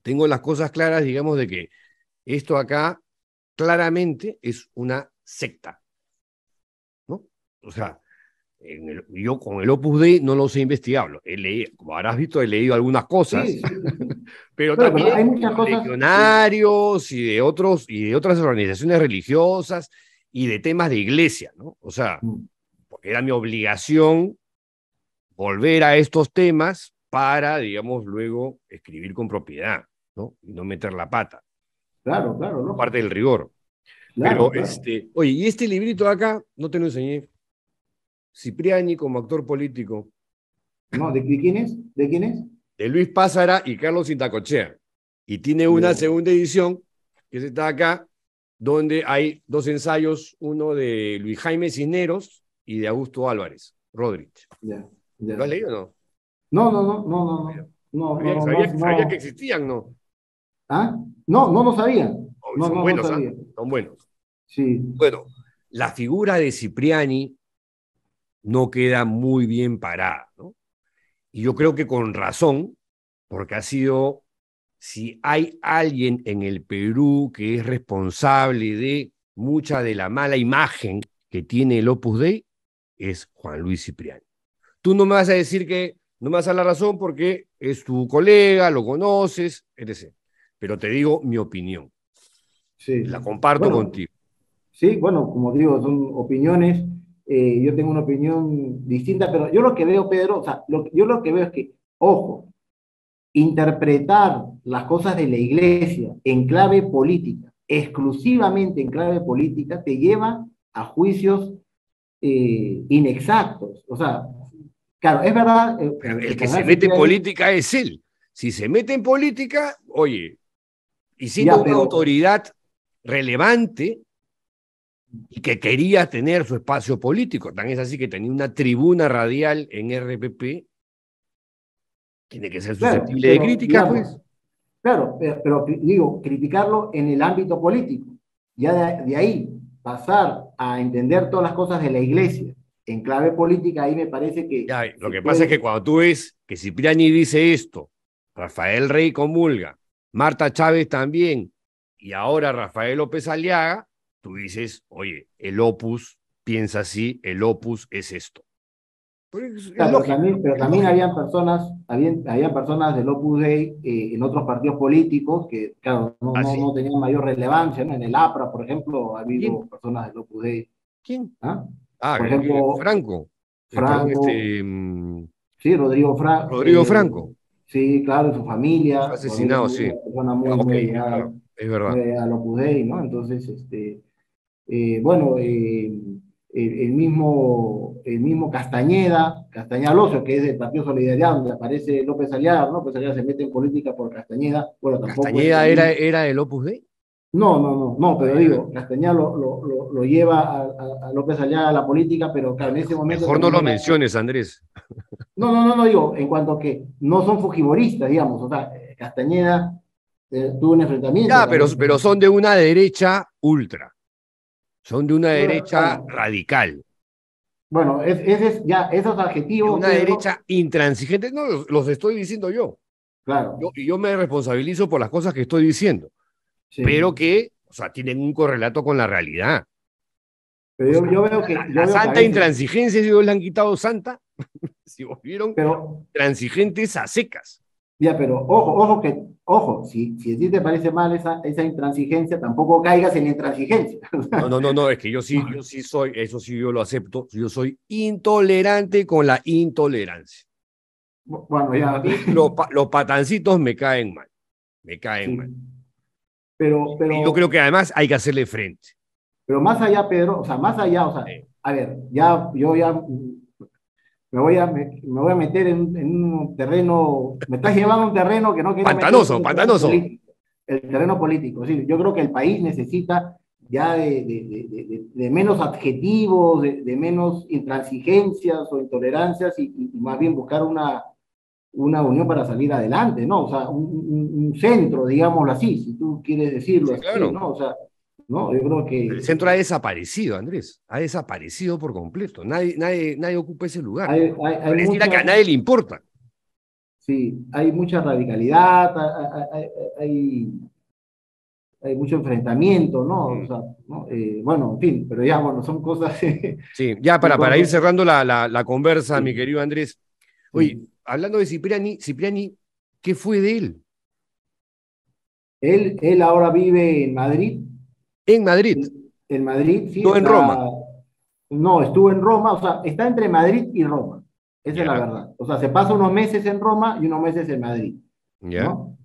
Speaker 3: tengo las cosas claras, digamos, de que esto acá claramente es una secta, ¿no? O sea, yo con el Opus Dei no los he investigado. Como habrás visto, he leído algunas cosas,
Speaker 2: sí, sí, sí, sí.
Speaker 3: pero
Speaker 2: Bueno, pero
Speaker 3: también
Speaker 2: hay
Speaker 3: de
Speaker 2: muchas
Speaker 3: los
Speaker 2: cosas.
Speaker 3: legionarios y de otras organizaciones religiosas y de temas de iglesia, ¿no? O sea, porque era mi obligación volver a estos temas para, digamos, luego escribir con propiedad, ¿no? Y no meter la pata,
Speaker 2: Claro, claro,
Speaker 3: parte
Speaker 2: lógico.
Speaker 3: del rigor. Pero,
Speaker 2: Claro, claro.
Speaker 3: oye, y este librito de acá, no te lo enseñé, Cipriani como actor político,
Speaker 2: ¿No? ¿De quién es? ¿De quién es?
Speaker 3: de Luis Pázara y Carlos Intacochea. Y tiene una
Speaker 2: Ya,
Speaker 3: segunda edición, que es esta acá, donde hay dos ensayos, uno de Luis Jaime Cisneros y de Augusto Álvarez, Rodríguez.
Speaker 2: ya,
Speaker 3: ¿Lo has
Speaker 2: ya.
Speaker 3: leído o no?
Speaker 2: No, no, no, no, no,
Speaker 3: Mira,
Speaker 2: no. No, no, no,
Speaker 3: sabía que
Speaker 2: no.
Speaker 3: existían, ¿no?
Speaker 2: ¿Ah? No, no lo sabía.
Speaker 3: Oh,
Speaker 2: No,
Speaker 3: son
Speaker 2: no, no
Speaker 3: buenos, ¿ah?
Speaker 2: sabía.
Speaker 3: Son buenos.
Speaker 2: Sí,
Speaker 3: Bueno, la figura de Cipriani no queda muy bien parada, ¿no? Y yo creo que con razón, porque ha sido, si hay alguien en el Perú que es responsable de mucha de la mala imagen que tiene el Opus Dei, es Juan Luis Cipriani. Tú no me vas a decir que no me vas a dar la razón porque es tu colega, lo conoces, etc. Pero te digo mi opinión,
Speaker 2: sí.
Speaker 3: la comparto
Speaker 2: Bueno,
Speaker 3: contigo.
Speaker 2: sí, bueno, como digo, son opiniones. Yo tengo una opinión distinta, pero yo lo que veo, Pedro, o sea, yo lo que veo es que, ojo, interpretar las cosas de la iglesia en clave política, exclusivamente en clave política, te lleva a juicios inexactos. O sea, claro, es verdad,
Speaker 3: Pero el
Speaker 2: el
Speaker 3: que se
Speaker 2: cardenal
Speaker 3: mete en
Speaker 2: Cipriani,
Speaker 3: política es él. Si se mete en política, oye, y siendo
Speaker 2: ya,
Speaker 3: una
Speaker 2: pero,
Speaker 3: autoridad relevante y que quería tener su espacio político, tan es así que tenía una tribuna radial en RPP, tiene que ser
Speaker 2: claro,
Speaker 3: susceptible de
Speaker 2: pero,
Speaker 3: críticas, pues.
Speaker 2: digamos, claro, digo, criticarlo en el ámbito político. Ya de ahí pasar a entender todas las cosas de la iglesia en clave política, ahí me parece que
Speaker 3: Ya, lo
Speaker 2: se
Speaker 3: que pasa es que
Speaker 2: puede,
Speaker 3: cuando tú ves que Cipriani dice esto, Rafael Rey comulga, Marta Chávez también, y ahora Rafael López Aliaga, tú dices, oye, el opus piensa así, el opus es esto. Pues es
Speaker 2: claro,
Speaker 3: lógico,
Speaker 2: pero
Speaker 3: es
Speaker 2: también
Speaker 3: lógico.
Speaker 2: habían personas del Opus Dei en otros partidos políticos que, claro, no
Speaker 3: ¿Así?
Speaker 2: tenían mayor relevancia, ¿no? En el APRA, por ejemplo, ha
Speaker 3: ¿Quién?
Speaker 2: habido personas del Opus Dei,
Speaker 3: ¿Quién?
Speaker 2: ¿ah?
Speaker 3: Ah,
Speaker 2: Por ejemplo,
Speaker 3: Franco. Perdón,
Speaker 2: Franco, sí,
Speaker 3: Rodrigo Franco.
Speaker 2: sí, claro, y su familia,
Speaker 3: Fue
Speaker 2: su familia es
Speaker 3: asesinado, sí.
Speaker 2: una persona
Speaker 3: Ah,
Speaker 2: muy,
Speaker 3: ok,
Speaker 2: muy
Speaker 3: es
Speaker 2: allegada,
Speaker 3: verdad, es verdad.
Speaker 2: al Opus Dei, ¿no? Entonces, bueno, el mismo Castañeda Lozo, que es del Partido Solidaridad, donde aparece López Aliaga, ¿no? López Aliaga se mete en política por Castañeda, bueno, tampoco es
Speaker 3: ¿Castañeda
Speaker 2: el mismo.
Speaker 3: era del Opus Dei?
Speaker 2: No,
Speaker 3: Ah,
Speaker 2: pero
Speaker 3: ya.
Speaker 2: digo, Castañeda lo lleva a López Aliaga a la política, pero claro, en ese momento
Speaker 3: Mejor no
Speaker 2: también
Speaker 3: lo
Speaker 2: era.
Speaker 3: menciones, Andrés.
Speaker 2: No, digo, en cuanto a que no son fujimoristas, digamos, o sea, Castañeda tuvo un enfrentamiento
Speaker 3: Ya,
Speaker 2: también.
Speaker 3: pero son de una derecha ultra, son de una derecha
Speaker 2: Bueno,
Speaker 3: radical,
Speaker 2: bueno, ya esos
Speaker 3: de
Speaker 2: adjetivos,
Speaker 3: una
Speaker 2: Pedro,
Speaker 3: derecha intransigente. No, los estoy diciendo yo.
Speaker 2: claro,
Speaker 3: Yo me responsabilizo por las cosas que estoy diciendo, pero
Speaker 2: sí.
Speaker 3: que, o sea, tienen un correlato con la realidad.
Speaker 2: Pero
Speaker 3: O sea,
Speaker 2: yo
Speaker 3: la
Speaker 2: veo que a
Speaker 3: santa
Speaker 2: veces,
Speaker 3: intransigencia, si ellos le han quitado santa, si volvieron
Speaker 2: pero
Speaker 3: transigentes a secas.
Speaker 2: ya, pero ojo, si a ti te parece mal esa intransigencia, tampoco caigas en la intransigencia.
Speaker 3: No, es que yo sí soy, eso sí yo lo acepto, yo soy intolerante con la intolerancia.
Speaker 2: Bueno,
Speaker 3: A
Speaker 2: ya,
Speaker 3: mí los patancitos me caen mal.
Speaker 2: sí. Pero,
Speaker 3: Y yo creo
Speaker 2: pero,
Speaker 3: que además hay que hacerle frente.
Speaker 2: pero más allá, Pedro, o sea, más allá, o sea,
Speaker 3: Sí.
Speaker 2: a ver, yo ya me voy a meter en un terreno, me estás llevando a un terreno que no quería meter, que es
Speaker 3: Pantanoso,
Speaker 2: el terreno
Speaker 3: pantanoso.
Speaker 2: político. El terreno político, sí. Yo creo que el país necesita ya de menos adjetivos, de menos intransigencias o intolerancias y más bien buscar una unión para salir adelante, ¿no? O sea, un centro, digámoslo así, si tú quieres decirlo
Speaker 3: Sí,
Speaker 2: así,
Speaker 3: claro.
Speaker 2: ¿no? O sea, ¿no? Yo creo
Speaker 3: El
Speaker 2: que
Speaker 3: centro ha desaparecido, Andrés. Ha desaparecido por completo. Nadie ocupa ese lugar.
Speaker 2: hay
Speaker 3: Pareciera que a
Speaker 2: mucha,
Speaker 3: nadie le importa.
Speaker 2: sí, hay mucha radicalidad, hay, hay mucho enfrentamiento, ¿no? O
Speaker 3: Mm.
Speaker 2: sea, ¿no? Bueno, en fin, pero ya, bueno, son cosas,
Speaker 3: Sí, ya
Speaker 2: son
Speaker 3: para ir
Speaker 2: cosas,
Speaker 3: cerrando la conversa, mi
Speaker 2: sí,
Speaker 3: querido Andrés. Oye,
Speaker 2: sí.
Speaker 3: hablando de Cipriani, ¿qué fue de él?
Speaker 2: Él ahora vive en Madrid,
Speaker 3: En Madrid,
Speaker 2: en Madrid, sí,
Speaker 3: no en Roma.
Speaker 2: está, no, estuvo en Roma, o sea, está entre Madrid y Roma, esa es la
Speaker 3: Ya,
Speaker 2: verdad. O sea, se pasa unos meses en Roma y unos meses en Madrid,
Speaker 3: ya.
Speaker 2: ¿no?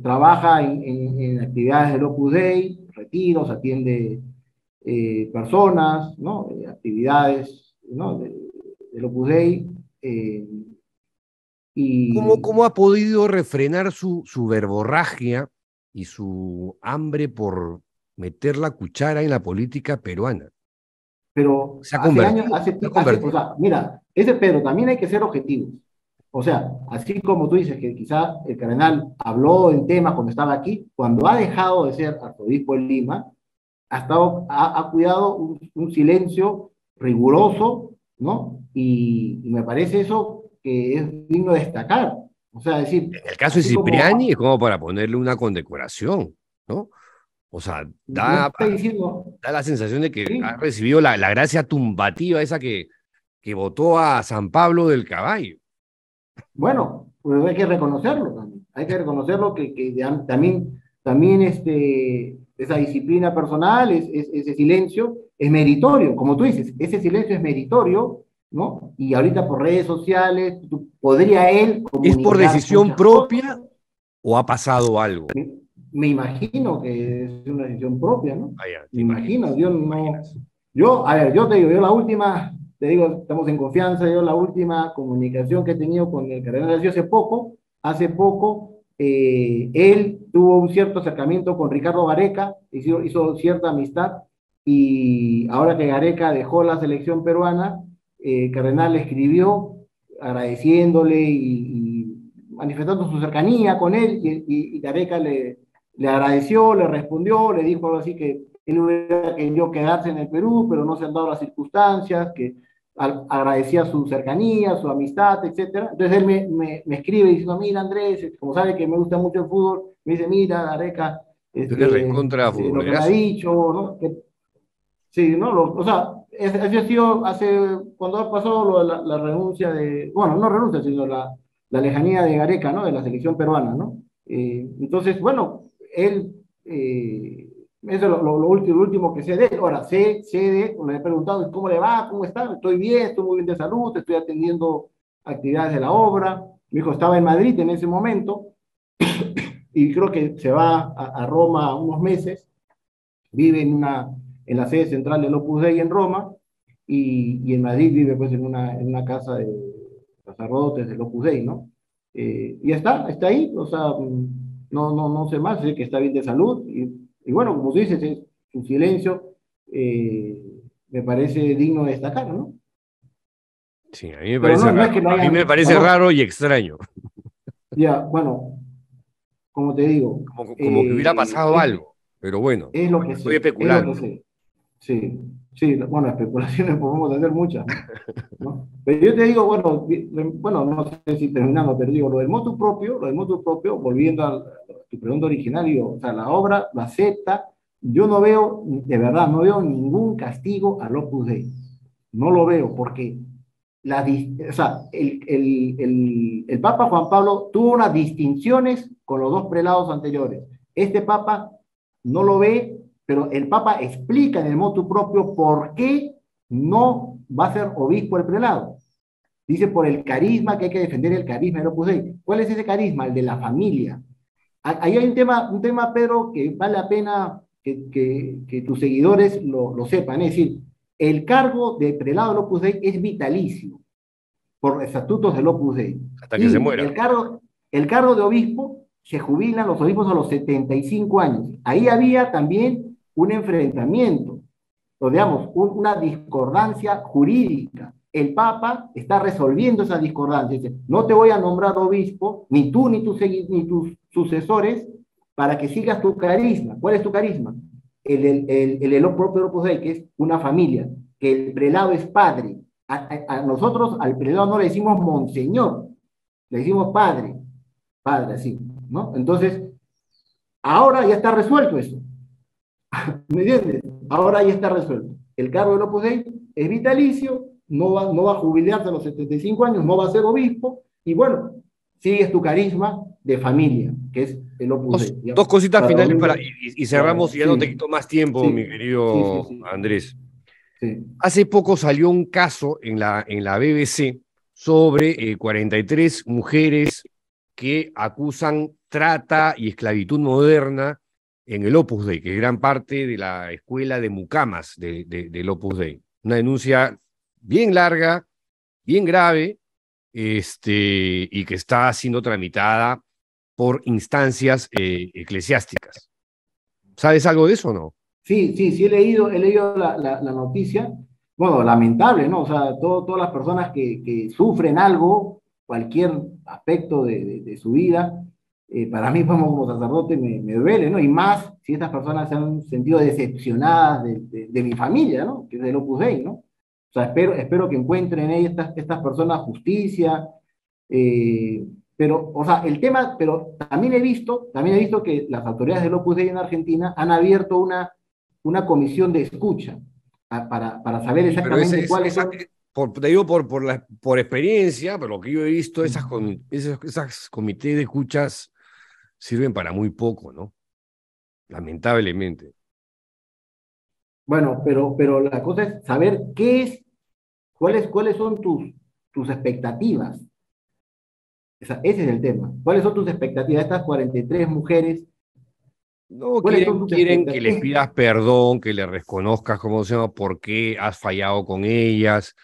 Speaker 2: Trabaja en actividades del Opus Dei, retiros, atiende personas, ¿no? Actividades, ¿no? Del Opus Dei, eh, y,
Speaker 3: ¿Cómo ha podido refrenar su verborragia y su hambre por meter la cuchara en la política peruana?
Speaker 2: pero
Speaker 3: Se ha convertido, se ha
Speaker 2: o
Speaker 3: convertido.
Speaker 2: sea, mira, ese Pedro, también hay que ser objetivos. O sea, así como tú dices que quizá el cardenal habló en temas cuando estaba aquí, cuando ha dejado de ser arzobispo en Lima, ha cuidado un silencio riguroso, ¿no? Y me parece eso que es digno de destacar. O sea, decir,
Speaker 3: En el caso de
Speaker 2: así como
Speaker 3: Cipriani es como para ponerle una condecoración, ¿no? O sea,
Speaker 2: no está diciendo,
Speaker 3: da la sensación de que ha
Speaker 2: sí,
Speaker 3: recibido la gracia tumbativa esa que votó a San Pablo del Caballo.
Speaker 2: bueno, pues hay que reconocerlo también. Hay que reconocerlo también esa disciplina personal, ese silencio es meritorio, como tú dices, ese silencio es meritorio, ¿no? Y ahorita por redes sociales podría él
Speaker 3: ¿Es por
Speaker 2: comunicar
Speaker 3: decisión
Speaker 2: muchas cosas.
Speaker 3: propia o ha pasado algo?
Speaker 2: Me, me imagino que es una decisión propia, ¿no?
Speaker 3: Vaya, te
Speaker 2: Me imagino,
Speaker 3: imaginas,
Speaker 2: yo
Speaker 3: te
Speaker 2: no,
Speaker 3: imaginas.
Speaker 2: a ver, yo te digo, te digo, estamos en confianza, yo la última comunicación que he tenido con el cardenal ha sido hace poco, él tuvo un cierto acercamiento con Ricardo Gareca, hizo cierta amistad, y ahora que Gareca dejó la selección peruana, Cardenal le escribió agradeciéndole y manifestando su cercanía con él, y Gareca le agradeció, le respondió, le dijo algo así que él hubiera querido quedarse en el Perú, pero no se han dado las circunstancias, que agradecía su cercanía, su amistad, etcétera. Entonces él me escribe diciendo, mira Andrés, como sabe que me gusta mucho el fútbol, me dice, mira Gareca,
Speaker 3: Tú eres recontra
Speaker 2: lo que me ha
Speaker 3: futbolerazo.
Speaker 2: dicho, ¿no? Sí, ¿no? O sea, ese ha sido cuando ha pasado la renuncia bueno, no renuncia, sino la lejanía de Gareca, ¿no? De la selección peruana, ¿no? Entonces, bueno, él, eso es lo último que sé de él. Ahora, le he preguntado cómo le va, cómo está, estoy bien, estoy muy bien de salud, estoy atendiendo actividades de la obra. Mi hijo estaba en Madrid en ese momento y creo que se va a Roma unos meses, vive en la sede central del Opus Dei en Roma, y en Madrid vive pues en una casa de sacerdotes del Opus Dei, ¿no? Y está ahí, o sea, no sé más, sé que está bien de salud, y bueno, como tú dices, su silencio eh, me parece digno de destacar, ¿no?
Speaker 3: Sí, a mí me
Speaker 2: Pero
Speaker 3: parece
Speaker 2: no es
Speaker 3: raro.
Speaker 2: que lo
Speaker 3: A mí me
Speaker 2: hayan, o sea,
Speaker 3: parece raro y extraño.
Speaker 2: ya, bueno, como te digo,
Speaker 3: Como que hubiera pasado algo. Pero bueno,
Speaker 2: es lo que
Speaker 3: estoy
Speaker 2: sé, es lo que
Speaker 3: especulando.
Speaker 2: sé. Sí, sí, bueno, especulaciones podemos hacer muchas, ¿no? ¿No? Pero yo te digo, bueno, bueno, no sé si terminando, pero digo, lo del motu propio, volviendo a tu pregunta original, digo, o sea, la obra lo acepta, yo no veo, de verdad, no veo ningún castigo al Opus Dei, no lo veo, porque o sea, el Papa Juan Pablo tuvo unas distinciones con los dos prelados anteriores. Este Papa no lo ve, pero el Papa explica en el motu propio por qué no va a ser obispo el prelado. Dice por el carisma, que hay que defender el carisma del Opus Dei. ¿Cuál es ese carisma? El de la familia. Ahí hay un tema, Pedro, que vale la pena que tus seguidores lo sepan. Es decir, el cargo de prelado del Opus Dei es vitalicio por estatutos del Opus Dei.
Speaker 3: hasta que se
Speaker 2: Y
Speaker 3: muera.
Speaker 2: el cargo de obispo se jubilan los obispos a los 75 años. Ahí había también un enfrentamiento, o digamos, una discordancia jurídica. El Papa está resolviendo esa discordancia. Dice, no te voy a nombrar obispo, ni tú ni tus sucesores, para que sigas tu carisma. ¿Cuál es tu carisma? El propio Opus Dei, que es una familia, que el prelado es padre. A nosotros, al prelado no le decimos monseñor, le decimos padre, padre, así, ¿no? Entonces, ahora ya está resuelto eso. ¿Me entiendes? Ahora ya está resuelto. El cargo del Opus Dei es vitalicio, no va a jubilarse a los 75 años, no va a ser obispo, y bueno, sigues tu carisma de familia, que es el Opus Dei.
Speaker 3: Dos cositas
Speaker 2: Para
Speaker 3: finales
Speaker 2: domingo,
Speaker 3: y cerramos y ya no te
Speaker 2: sí,
Speaker 3: quito más tiempo, mi
Speaker 2: sí, sí,
Speaker 3: querido
Speaker 2: sí,
Speaker 3: Andrés.
Speaker 2: sí.
Speaker 3: Hace poco salió un caso en la BBC sobre 43 mujeres que acusan trata y esclavitud moderna en el Opus Dei, que es gran parte de la escuela de mucamas del Opus Dei. Una denuncia bien larga, bien grave, y que está siendo tramitada por instancias eclesiásticas. ¿Sabes algo de eso o no?
Speaker 2: Sí, sí, sí he leído la noticia. Bueno, lamentable, ¿no? O sea, todas las personas que sufren algo, cualquier aspecto de su vida, para mí como sacerdote me duele, ¿no? Y más si estas personas se han sentido decepcionadas de mi familia, ¿no? Que es del Opus Dei, ¿no? O sea, espero que encuentren en estas personas justicia, eh, pero, o sea, el tema, pero también he visto que las autoridades del Opus Dei en Argentina han abierto una comisión de escucha para saber
Speaker 3: Sí, pero
Speaker 2: exactamente cuáles son.
Speaker 3: te digo por experiencia, por lo que yo he visto, esas comités de escuchas sirven para muy poco, ¿no? Lamentablemente.
Speaker 2: Bueno, pero la cosa es saber cuáles son tus expectativas. Ese es el tema. ¿Cuáles son tus expectativas? Estas 43 mujeres,
Speaker 3: No,
Speaker 2: ¿cuáles son tus
Speaker 3: quieren que les
Speaker 2: expectativas?
Speaker 3: pidas perdón, que les reconozcas cómo se llama, por qué has fallado con ellas.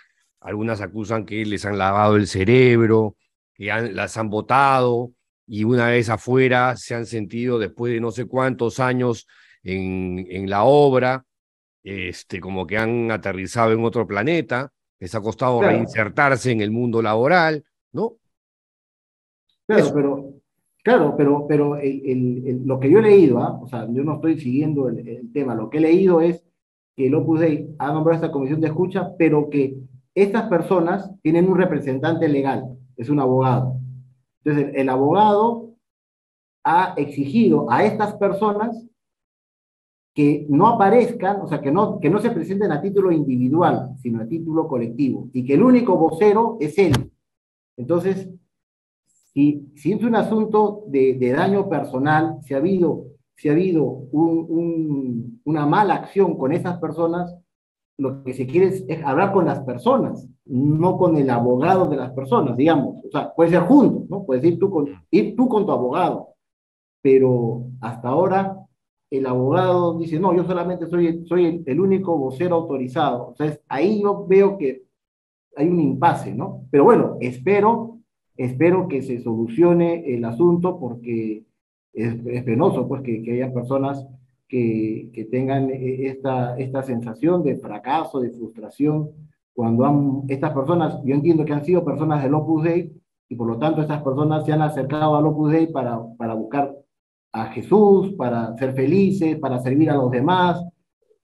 Speaker 3: Algunas acusan que les han lavado el cerebro, las han votado y una vez afuera se han sentido después de no sé cuántos años en la obra, como que han aterrizado en otro planeta, les ha costado
Speaker 2: Claro,
Speaker 3: reinsertarse en el mundo laboral, ¿no?
Speaker 2: claro,
Speaker 3: Eso.
Speaker 2: pero lo que yo he leído, ¿ah? O sea, yo no estoy siguiendo el tema, lo que he leído es que el Opus Dei ha nombrado esta comisión de escucha, pero que estas personas tienen un representante legal, es un abogado. Entonces, el abogado ha exigido a estas personas que no aparezcan, o sea, que no se presenten a título individual, sino a título colectivo, y que el único vocero es él. Entonces, si es un asunto de daño personal, si ha habido una mala acción con esas personas, lo que se quiere es hablar con las personas, no con el abogado de las personas, digamos. O sea, puede ser juntos, ¿no? Puedes ir tú con tu abogado, pero hasta ahora el abogado dice, no, yo solamente soy el único vocero autorizado. Entonces, ahí yo veo que hay un impasse, ¿no? Pero bueno, espero que se solucione el asunto porque es penoso, pues, que haya personas que tengan esta sensación de fracaso, de frustración, cuando estas personas, yo entiendo que han sido personas del Opus Dei, y por lo tanto estas personas se han acercado al Opus Dei para buscar a Jesús, para ser felices, para servir a los demás,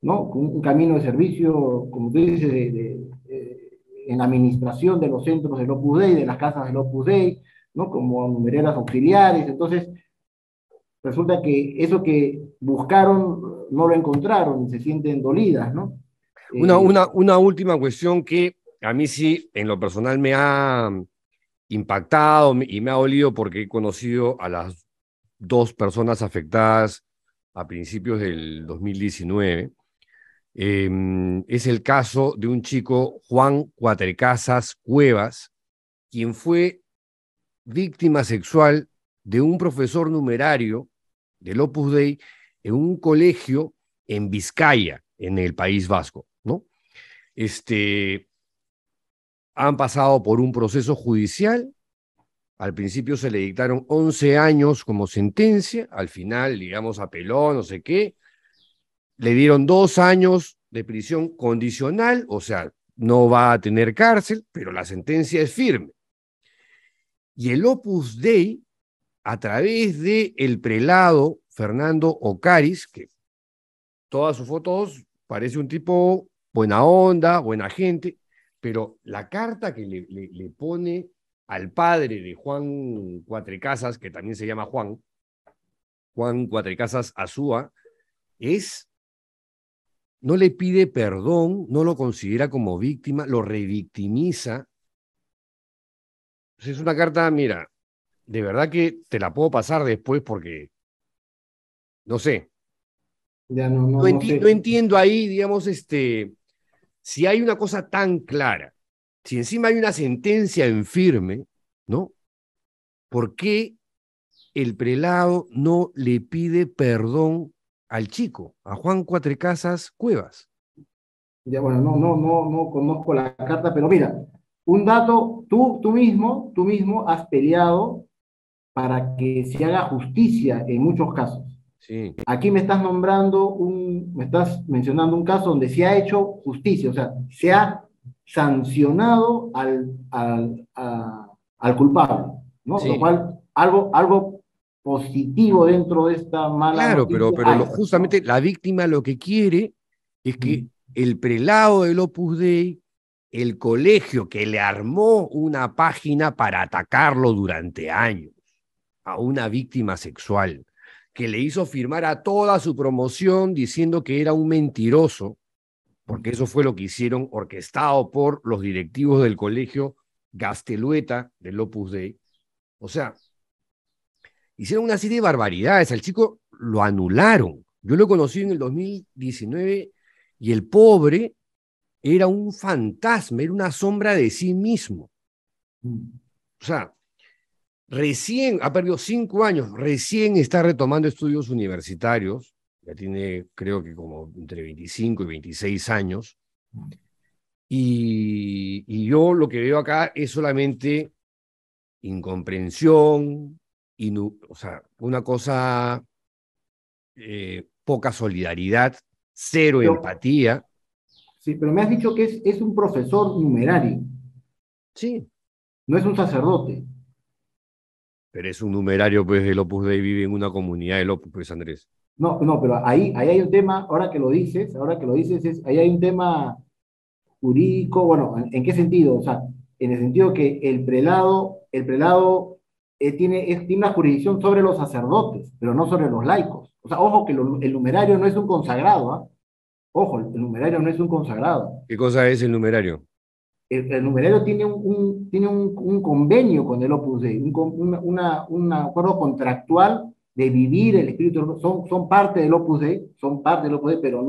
Speaker 2: ¿no? Un camino de servicio, como tú dices, en la administración de los centros del Opus Dei, de las casas del Opus Dei, ¿no? Como numereras auxiliares. Entonces, resulta que eso que buscaron no lo encontraron y se sienten dolidas, ¿no? Eh,
Speaker 3: Una última cuestión que a mí sí, en lo personal, me ha impactado y me ha dolido porque he conocido a las dos personas afectadas a principios del 2019. Es el caso de un chico, Juan Cuatrecasas Cuevas, quien fue víctima sexual de un profesor numerario del Opus Dei en un colegio en Vizcaya, en el País Vasco, ¿no? Este, Han pasado por un proceso judicial. Al principio se le dictaron 11 años como sentencia, al final, digamos, apeló, no sé qué, le dieron 2 años de prisión condicional, o sea, no va a tener cárcel, pero la sentencia es firme. Y el Opus Dei, a través de el prelado Fernando Ocaris, que todas sus fotos parece un tipo buena onda, buena gente, pero la carta que le pone al padre de Juan Cuatrecasas, que también se llama Juan Cuatrecasas Azúa, no le pide perdón, no lo considera como víctima, lo revictimiza. Es una carta, mira, de verdad que te la puedo pasar después porque, no sé,
Speaker 2: ya no
Speaker 3: no
Speaker 2: sé.
Speaker 3: entiendo ahí, digamos, si hay una cosa tan clara, si encima hay una sentencia en firme, ¿no? ¿Por qué el prelado no le pide perdón al chico, a Juan Cuatrecasas Cuevas?
Speaker 2: Ya, bueno, no conozco la carta, pero mira, un dato, tú mismo has peleado para que se haga justicia en muchos casos.
Speaker 3: Sí,
Speaker 2: Aquí me estás mencionando un caso donde se ha hecho justicia, o sea, se ha sancionado al culpable, ¿no? Lo
Speaker 3: sí.
Speaker 2: cual, algo positivo dentro de esta mala
Speaker 3: Claro,
Speaker 2: noticia
Speaker 3: pero
Speaker 2: hay,
Speaker 3: justamente
Speaker 2: ¿no?
Speaker 3: la víctima lo que quiere es que
Speaker 2: Mm.
Speaker 3: el prelado del Opus Dei, el colegio que le armó una página para atacarlo durante años a una víctima sexual, que le hizo firmar a toda su promoción diciendo que era un mentiroso, porque eso fue lo que hicieron, orquestado por los directivos del colegio Gastelueta del Opus Dei. O sea, hicieron una serie de barbaridades. Al chico lo anularon. Yo lo conocí en el 2019 y el pobre era un fantasma, era una sombra de sí mismo.
Speaker 2: Mm.
Speaker 3: O sea, recién ha perdido 5 años, recién está retomando estudios universitarios, ya tiene creo que como entre 25 y 26 años, y yo lo que veo acá es solamente incomprensión, o sea, una cosa, poca solidaridad, cero
Speaker 2: Pero,
Speaker 3: empatía.
Speaker 2: sí, pero me has dicho que es un profesor numerario,
Speaker 3: Sí,
Speaker 2: no es un sacerdote.
Speaker 3: pero es un numerario pues del Opus Dei, vive en una comunidad del Opus, pues Andrés.
Speaker 2: No, pero ahí hay un tema, ahora que lo dices, ahí hay un tema jurídico, bueno, ¿en qué sentido? O sea, en el sentido que el prelado tiene una jurisdicción sobre los sacerdotes, pero no sobre los laicos. O sea, ojo que el numerario no es un consagrado, ¿ah? Ojo, el numerario no es un consagrado.
Speaker 3: ¿Qué cosa es el numerario?
Speaker 2: El numerario tiene un convenio con el Opus Dei, un acuerdo contractual de vivir el espíritu, son parte del Opus Dei, son parte del Opus Dei, pero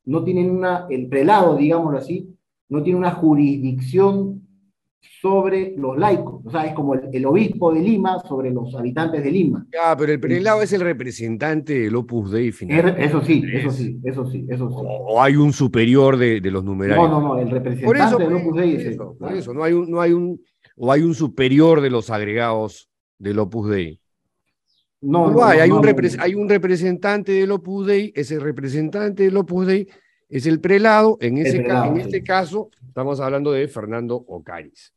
Speaker 2: no tienen el prelado, digámoslo así, no tiene una jurisdicción sobre los laicos, o sea, es como el obispo de Lima sobre los habitantes de Lima.
Speaker 3: Ah, pero el prelado es el representante del Opus Dei finalmente,
Speaker 2: Eso sí, eso
Speaker 3: Andrés.
Speaker 2: sí, eso sí, eso sí.
Speaker 3: O hay un superior de los numerarios.
Speaker 2: No, el
Speaker 3: Por eso,
Speaker 2: representante del
Speaker 3: pues,
Speaker 2: Opus Dei
Speaker 3: por
Speaker 2: es él,
Speaker 3: eso, por
Speaker 2: claro.
Speaker 3: eso. O hay un superior de los agregados del Opus Dei. No lo hay.
Speaker 2: No había.
Speaker 3: Hay un representante del Opus Dei. Ese representante del Opus Dei es el prelado.
Speaker 2: El
Speaker 3: En
Speaker 2: prelado,
Speaker 3: este
Speaker 2: sí.
Speaker 3: caso, estamos hablando de Fernando Ocaris.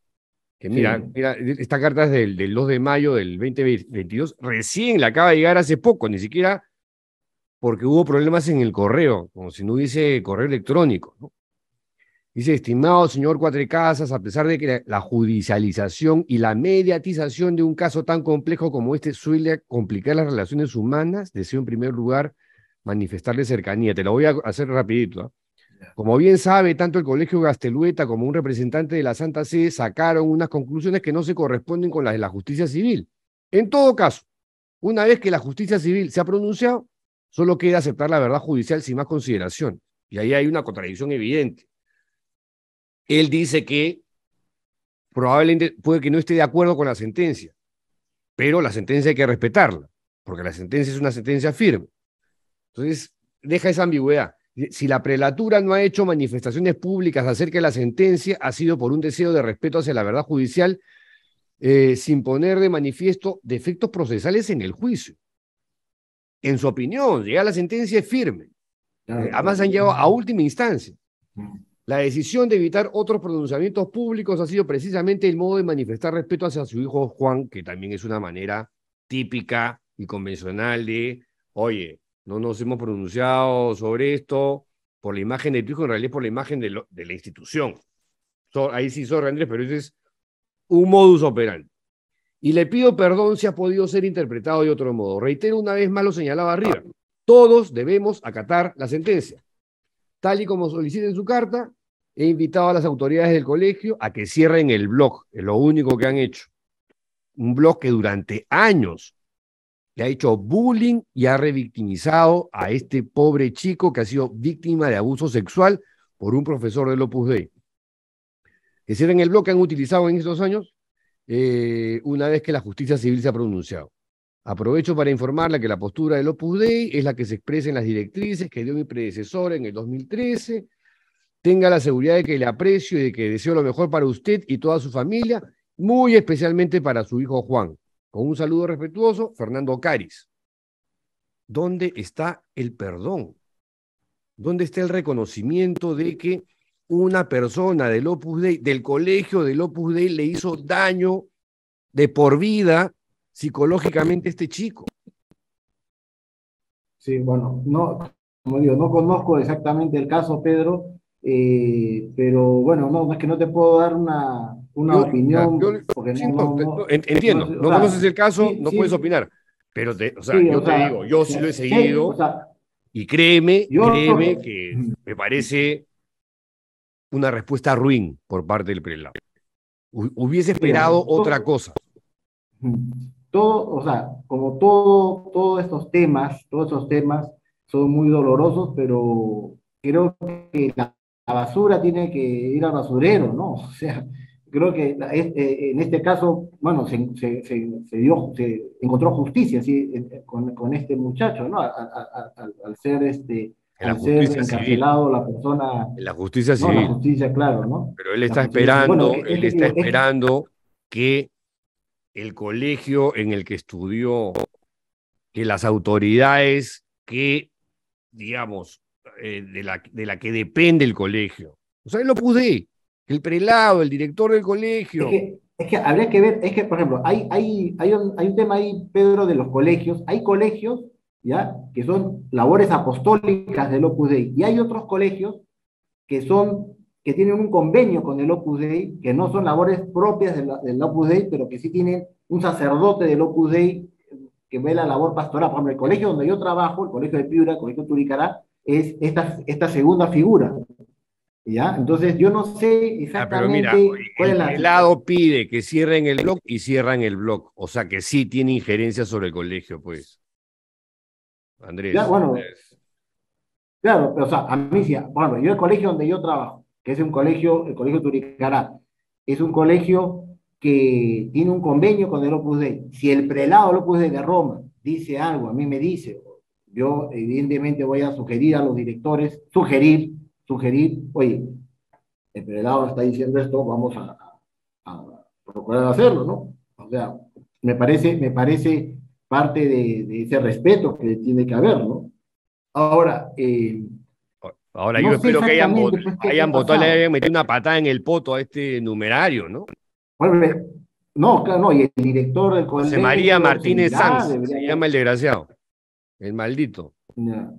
Speaker 3: Que mira,
Speaker 2: Sí.
Speaker 3: mira, esta carta es del 2 de mayo del 2022. Recién la acaba de llegar hace poco, ni siquiera porque hubo problemas en el correo, como si no hubiese correo electrónico, ¿no? Dice, estimado señor Cuatrecasas, a pesar de que la judicialización y la mediatización de un caso tan complejo como este suele complicar las relaciones humanas, deseo en primer lugar manifestarle cercanía. Te lo voy a hacer rapidito, ¿eh? Como bien sabe, tanto el Colegio Gastelueta como un representante de la Santa Sede sacaron unas conclusiones que no se corresponden con las de la justicia civil. En todo caso, una vez que la justicia civil se ha pronunciado, solo queda aceptar la verdad judicial sin más consideración. Y ahí hay una contradicción evidente. Él dice que probablemente puede que no esté de acuerdo con la sentencia, pero la sentencia hay que respetarla, porque la sentencia es una sentencia firme. Entonces, deja esa ambigüedad. Si la prelatura no ha hecho manifestaciones públicas acerca de la sentencia, ha sido por un deseo de respeto hacia la verdad judicial, sin poner de manifiesto defectos procesales en el juicio. En su opinión, ya la sentencia es firme. Además han llegado a última instancia. La decisión de evitar otros pronunciamientos públicos ha sido precisamente el modo de manifestar respeto hacia su hijo Juan, que también es una manera típica y convencional de, oye, no nos hemos pronunciado sobre esto por la imagen de tu hijo, en realidad por la imagen de la institución. Ahí sí, sorry Andrés, pero ese es un modus operandi. Y le pido perdón si ha podido ser interpretado de otro modo. Reitero una vez más lo señalaba arriba. Todos debemos acatar la sentencia. Tal y como solicita en su carta, he invitado a las autoridades del colegio a que cierren el blog, es lo único que han hecho. Un blog que durante años le ha hecho bullying y ha revictimizado a este pobre chico que ha sido víctima de abuso sexual por un profesor del Opus Dei. Que cierren el blog que han utilizado en estos años una vez que la justicia civil se ha pronunciado. Aprovecho para informarle que la postura del Opus Dei es la que se expresa en las directrices que dio mi predecesor en el 2013. Tenga la seguridad de que le aprecio y de que deseo lo mejor para usted y toda su familia, muy especialmente para su hijo Juan. Con un saludo respetuoso, Fernando Caris. ¿Dónde está el perdón? ¿Dónde está el reconocimiento de que una persona del Opus Dei, del colegio del Opus Dei, le hizo daño de por vida psicológicamente a este chico?
Speaker 2: Sí, bueno, no, como digo, no conozco exactamente el caso, Pedro, pero bueno, no, es que no te puedo dar una opinión, porque
Speaker 3: sí,
Speaker 2: no
Speaker 3: entiendo,
Speaker 2: sé, o
Speaker 3: no
Speaker 2: sea,
Speaker 3: conoces el caso,
Speaker 2: sí,
Speaker 3: no puedes
Speaker 2: sí,
Speaker 3: opinar, pero o sea,
Speaker 2: sí,
Speaker 3: yo
Speaker 2: o
Speaker 3: te
Speaker 2: sea,
Speaker 3: digo, yo sí lo he
Speaker 2: sé, o
Speaker 3: seguido
Speaker 2: sea,
Speaker 3: y créeme
Speaker 2: yo,
Speaker 3: que me parece una respuesta ruin por parte del prelado. Hubiese
Speaker 2: mira,
Speaker 3: esperado otra cosa.
Speaker 2: todo, o sea, como todos estos temas son muy dolorosos, pero creo que la basura tiene que ir al basurero, ¿no? O sea, creo que en este caso, bueno, se encontró justicia, ¿sí? Con este muchacho, ¿no? Al ser
Speaker 3: En la
Speaker 2: al ser
Speaker 3: justicia civil,
Speaker 2: encarcelado la persona,
Speaker 3: en la justicia
Speaker 2: ¿no? La
Speaker 3: civil.
Speaker 2: justicia, claro, ¿no?
Speaker 3: Pero
Speaker 2: La justicia civil. Bueno,
Speaker 3: él está esperando que el colegio en el que estudió, que las autoridades que, digamos, de la que depende el colegio. O sea, él lo pude, el prelado, el director del colegio.
Speaker 2: Es que habría que ver, es que, por ejemplo, hay un tema ahí, Pedro, de los colegios. Hay colegios, ¿ya? Que son labores apostólicas del Opus Dei, y hay otros colegios que tienen un convenio con el Opus Dei, que no son labores propias del Opus Dei, pero que sí tienen un sacerdote del Opus Dei que ve la labor pastoral. Por ejemplo, el colegio donde yo trabajo, el colegio de Piura, el colegio Turicará, es esta segunda figura, ¿ya? Entonces, yo no sé
Speaker 3: Pero mira,
Speaker 2: exactamente cuál
Speaker 3: el
Speaker 2: es la situación.
Speaker 3: prelado pide que cierren el blog y cierran el blog. O sea que sí tiene injerencia sobre el colegio, pues.
Speaker 2: Ya,
Speaker 3: Andrés.
Speaker 2: bueno, claro, pero, o sea, a mí sí, bueno, yo el colegio donde yo trabajo, que es el colegio Turicará, es un colegio que tiene un convenio con el Opus Dei. Si el prelado del Opus Dei de Roma dice algo, a mí me dice, yo evidentemente voy a sugerir a los directores, sugerir, oye, el prelado está diciendo esto, vamos a procurar hacerlo, ¿no? O sea, me parece parte de ese respeto que tiene que haber, ¿no? Ahora,
Speaker 3: Ahora yo
Speaker 2: no sé
Speaker 3: espero que
Speaker 2: exactamente pues qué ha
Speaker 3: le
Speaker 2: pasado.
Speaker 3: hayan metido una patada en el poto a este numerario, ¿no?
Speaker 2: Bueno, no, claro, no, y el director del
Speaker 3: José María
Speaker 2: colegio
Speaker 3: Martínez
Speaker 2: seguirá,
Speaker 3: Sanz, se
Speaker 2: debería.
Speaker 3: llama el desgraciado, el maldito.
Speaker 2: Ya.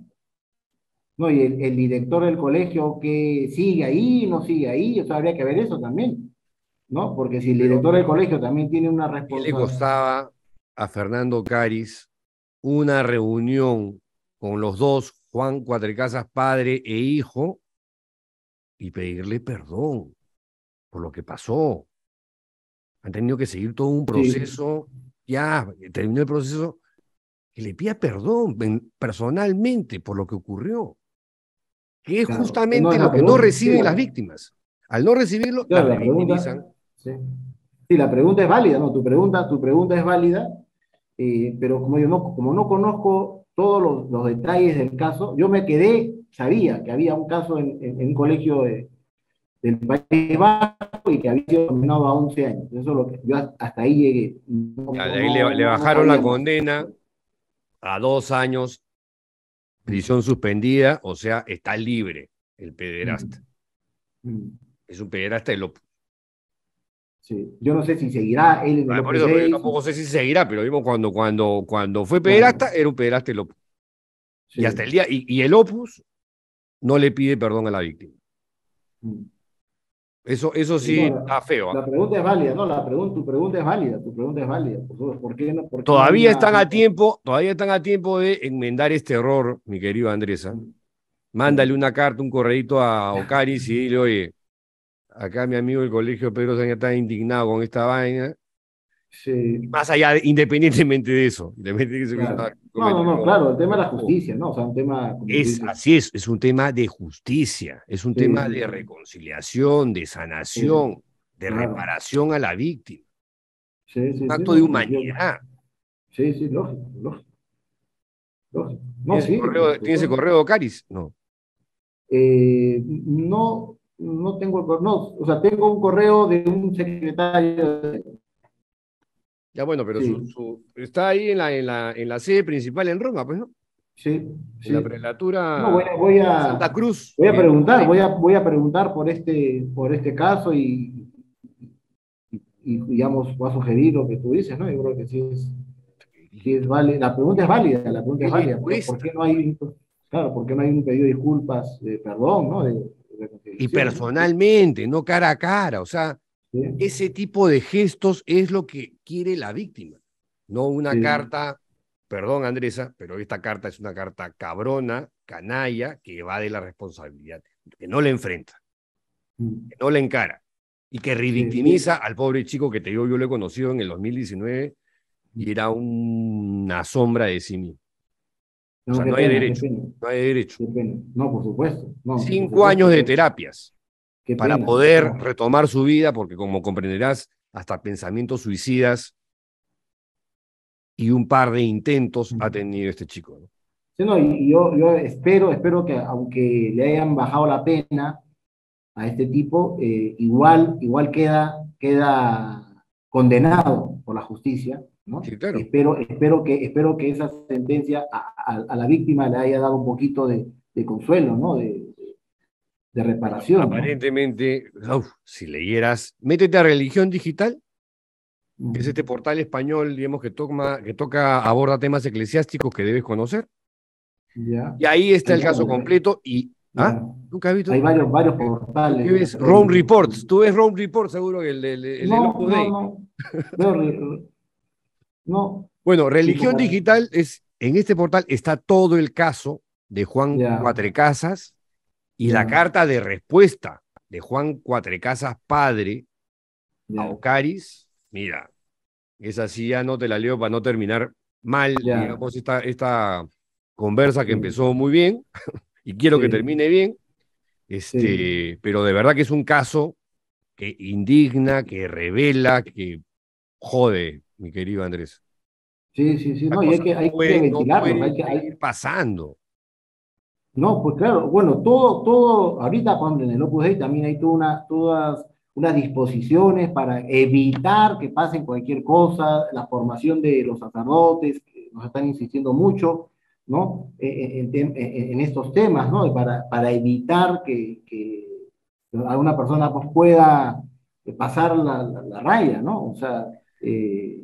Speaker 2: No, y el director del colegio que sigue ahí, no sigue ahí, o sea, habría que ver eso también, ¿no? Porque si el director del
Speaker 3: Pero,
Speaker 2: colegio también tiene una
Speaker 3: ¿qué le
Speaker 2: responsabilidad.
Speaker 3: costaba a Fernando Caris una reunión con los dos, Juan Cuatrecasas, padre e hijo, y pedirle perdón por lo que pasó? Han tenido que seguir todo un
Speaker 2: Sí,
Speaker 3: proceso, ya terminó el proceso, que le pida perdón personalmente por lo que ocurrió, que es
Speaker 2: claro. No,
Speaker 3: justamente lo
Speaker 2: esa
Speaker 3: que no
Speaker 2: pregunta, sí,
Speaker 3: reciben las víctimas. Al no recibirlo, las
Speaker 2: claro, la pregunta,
Speaker 3: revictimizan.
Speaker 2: sí. Sí, la pregunta es válida, ¿no? Tu pregunta es válida, pero como yo no, como no conozco todos los detalles del caso, yo me quedé, sabía que había un caso en un colegio del País Vasco y que había sido condenado a 11 años. Eso es lo que yo hasta ahí llegué. No,
Speaker 3: Ya,
Speaker 2: no,
Speaker 3: de ahí
Speaker 2: no,
Speaker 3: le
Speaker 2: no
Speaker 3: bajaron la
Speaker 2: sabía más.
Speaker 3: condena a 2 años, prisión suspendida, o sea, está libre el pederasta.
Speaker 2: Mm, mm,
Speaker 3: Es un pederasta del Opus.
Speaker 2: sí. Yo no sé si seguirá él en el
Speaker 3: Por
Speaker 2: Opus
Speaker 3: eso, pero yo
Speaker 2: Dei.
Speaker 3: tampoco sé si seguirá, pero vimos cuando fue
Speaker 2: Claro,
Speaker 3: pederasta, era un pederasta del Opus. Y hasta el
Speaker 2: sí.
Speaker 3: día, y el Opus no le pide perdón a la víctima.
Speaker 2: Mm.
Speaker 3: Eso
Speaker 2: Sí, no,
Speaker 3: sí está feo, ¿ah?
Speaker 2: la pregunta es válida, ¿no? Tu pregunta es válida, tu pregunta es válida. ¿Por qué no hay
Speaker 3: Todavía están a tiempo de enmendar este error, mi querido Andresa.
Speaker 2: Sí,
Speaker 3: Mándale una carta, un correíto a Ocaris y dile, oye, acá mi amigo del colegio Pedro Sánchez está indignado con esta vaina. Y
Speaker 2: sí,
Speaker 3: más allá, independientemente de eso, independientemente de eso que
Speaker 2: claro.
Speaker 3: está
Speaker 2: No, no, no,
Speaker 3: cometiendo,
Speaker 2: claro, el tema de la justicia, ¿no? O sea, un tema, como tú
Speaker 3: es
Speaker 2: dices,
Speaker 3: así, es un tema de justicia, es un
Speaker 2: sí,
Speaker 3: tema
Speaker 2: sí,
Speaker 3: de
Speaker 2: sí,
Speaker 3: reconciliación, de
Speaker 2: sí,
Speaker 3: sanación, de
Speaker 2: claro.
Speaker 3: reparación a la víctima,
Speaker 2: Sí,
Speaker 3: un
Speaker 2: sí, sí,
Speaker 3: acto de
Speaker 2: no,
Speaker 3: humanidad.
Speaker 2: sí, sí, lógico, lógico, lógico. No, sí, por
Speaker 3: Tiene ese
Speaker 2: supuesto.
Speaker 3: correo de Ocaris? No.
Speaker 2: No, no tengo no, o sea, tengo un correo de un secretario.
Speaker 3: Ya bueno, pero
Speaker 2: Sí,
Speaker 3: está ahí en la sede principal en Roma, pues, ¿no?
Speaker 2: sí,
Speaker 3: En la
Speaker 2: sí. No,
Speaker 3: prelatura Santa Cruz
Speaker 2: voy a
Speaker 3: del Opus
Speaker 2: preguntar,
Speaker 3: Dei.
Speaker 2: voy a preguntar por este caso y, digamos, voy a sugerir lo que tú dices, ¿no? Yo creo que sí es válida. La pregunta es válida, la pregunta
Speaker 3: ¿Qué
Speaker 2: es
Speaker 3: le
Speaker 2: válida. ¿Por qué
Speaker 3: cuesta?
Speaker 2: no hay, claro, por qué no hay un pedido de disculpas, de perdón, ¿no? De
Speaker 3: Y
Speaker 2: reconciliación, ¿no?
Speaker 3: personalmente, no cara a cara. O sea,
Speaker 2: Sí,
Speaker 3: ese tipo de gestos es lo que quiere la víctima. No una
Speaker 2: sí,
Speaker 3: carta, perdón Andresa, pero esta carta es una carta cabrona, canalla, que evade la responsabilidad, que no le enfrenta,
Speaker 2: mm,
Speaker 3: que no le encara y que
Speaker 2: sí,
Speaker 3: revictimiza
Speaker 2: sí.
Speaker 3: al pobre chico que te digo, yo lo he conocido en el 2019 y era una sombra de sí mismo. O
Speaker 2: No,
Speaker 3: sea,
Speaker 2: qué
Speaker 3: no hay
Speaker 2: pena, qué
Speaker 3: derecho,
Speaker 2: pena,
Speaker 3: no hay derecho.
Speaker 2: qué pena. No, por supuesto, no, por
Speaker 3: 5 años
Speaker 2: supuesto,
Speaker 3: de terapias
Speaker 2: qué
Speaker 3: para
Speaker 2: pena,
Speaker 3: poder
Speaker 2: no.
Speaker 3: retomar su vida, porque como comprenderás, hasta pensamientos suicidas y un par de intentos ha tenido este chico, ¿no?
Speaker 2: Sí, no, y yo espero que aunque le hayan bajado la pena a este tipo, igual queda condenado por la justicia, ¿no?
Speaker 3: Sí, claro.
Speaker 2: Espero que esa sentencia a la víctima le haya dado un poquito de consuelo, ¿no? De reparación, ¿no?
Speaker 3: Aparentemente, si leyeras, métete a Religión Digital, que es
Speaker 2: Mm,
Speaker 3: este portal español, digamos, aborda temas eclesiásticos que debes conocer.
Speaker 2: ya,
Speaker 3: Y ahí está
Speaker 2: hay
Speaker 3: el caso
Speaker 2: varios,
Speaker 3: completo. Y,
Speaker 2: ya.
Speaker 3: ¿nunca has
Speaker 2: Hay
Speaker 3: visto?
Speaker 2: varios
Speaker 3: Tú que
Speaker 2: portales
Speaker 3: ves Rome
Speaker 2: católicos.
Speaker 3: Reports, tú ves Rome Reports, seguro que el del
Speaker 2: No,
Speaker 3: Opus
Speaker 2: no,
Speaker 3: Dei.
Speaker 2: no. Veo, no,
Speaker 3: Bueno,
Speaker 2: tipo,
Speaker 3: Religión Digital en este portal está todo el caso de Juan
Speaker 2: ya,
Speaker 3: Cuatrecasas y la
Speaker 2: ya,
Speaker 3: carta de respuesta de Juan Cuatrecasas padre a
Speaker 2: ya,
Speaker 3: Ocaris. Mira, esa sí ya no te la leo para no terminar mal,
Speaker 2: ya,
Speaker 3: digamos, esta conversa que
Speaker 2: sí,
Speaker 3: empezó muy bien y quiero que
Speaker 2: sí,
Speaker 3: termine bien,
Speaker 2: sí,
Speaker 3: pero de verdad que es un caso que indigna, que revela, que jode, mi querido Andrés.
Speaker 2: sí, sí, sí,
Speaker 3: Las
Speaker 2: no, y
Speaker 3: cosas
Speaker 2: hay que
Speaker 3: no
Speaker 2: ventilarlos,
Speaker 3: pueden seguir pasando.
Speaker 2: no, pues claro, bueno, ahorita cuando en el Opus Dei también hay todas unas disposiciones para evitar que pasen cualquier cosa, la formación de los sacerdotes, que nos están insistiendo mucho, ¿no? En estos temas, ¿no? Para evitar que alguna persona pues, pueda pasar la raya, ¿no? O sea, eh,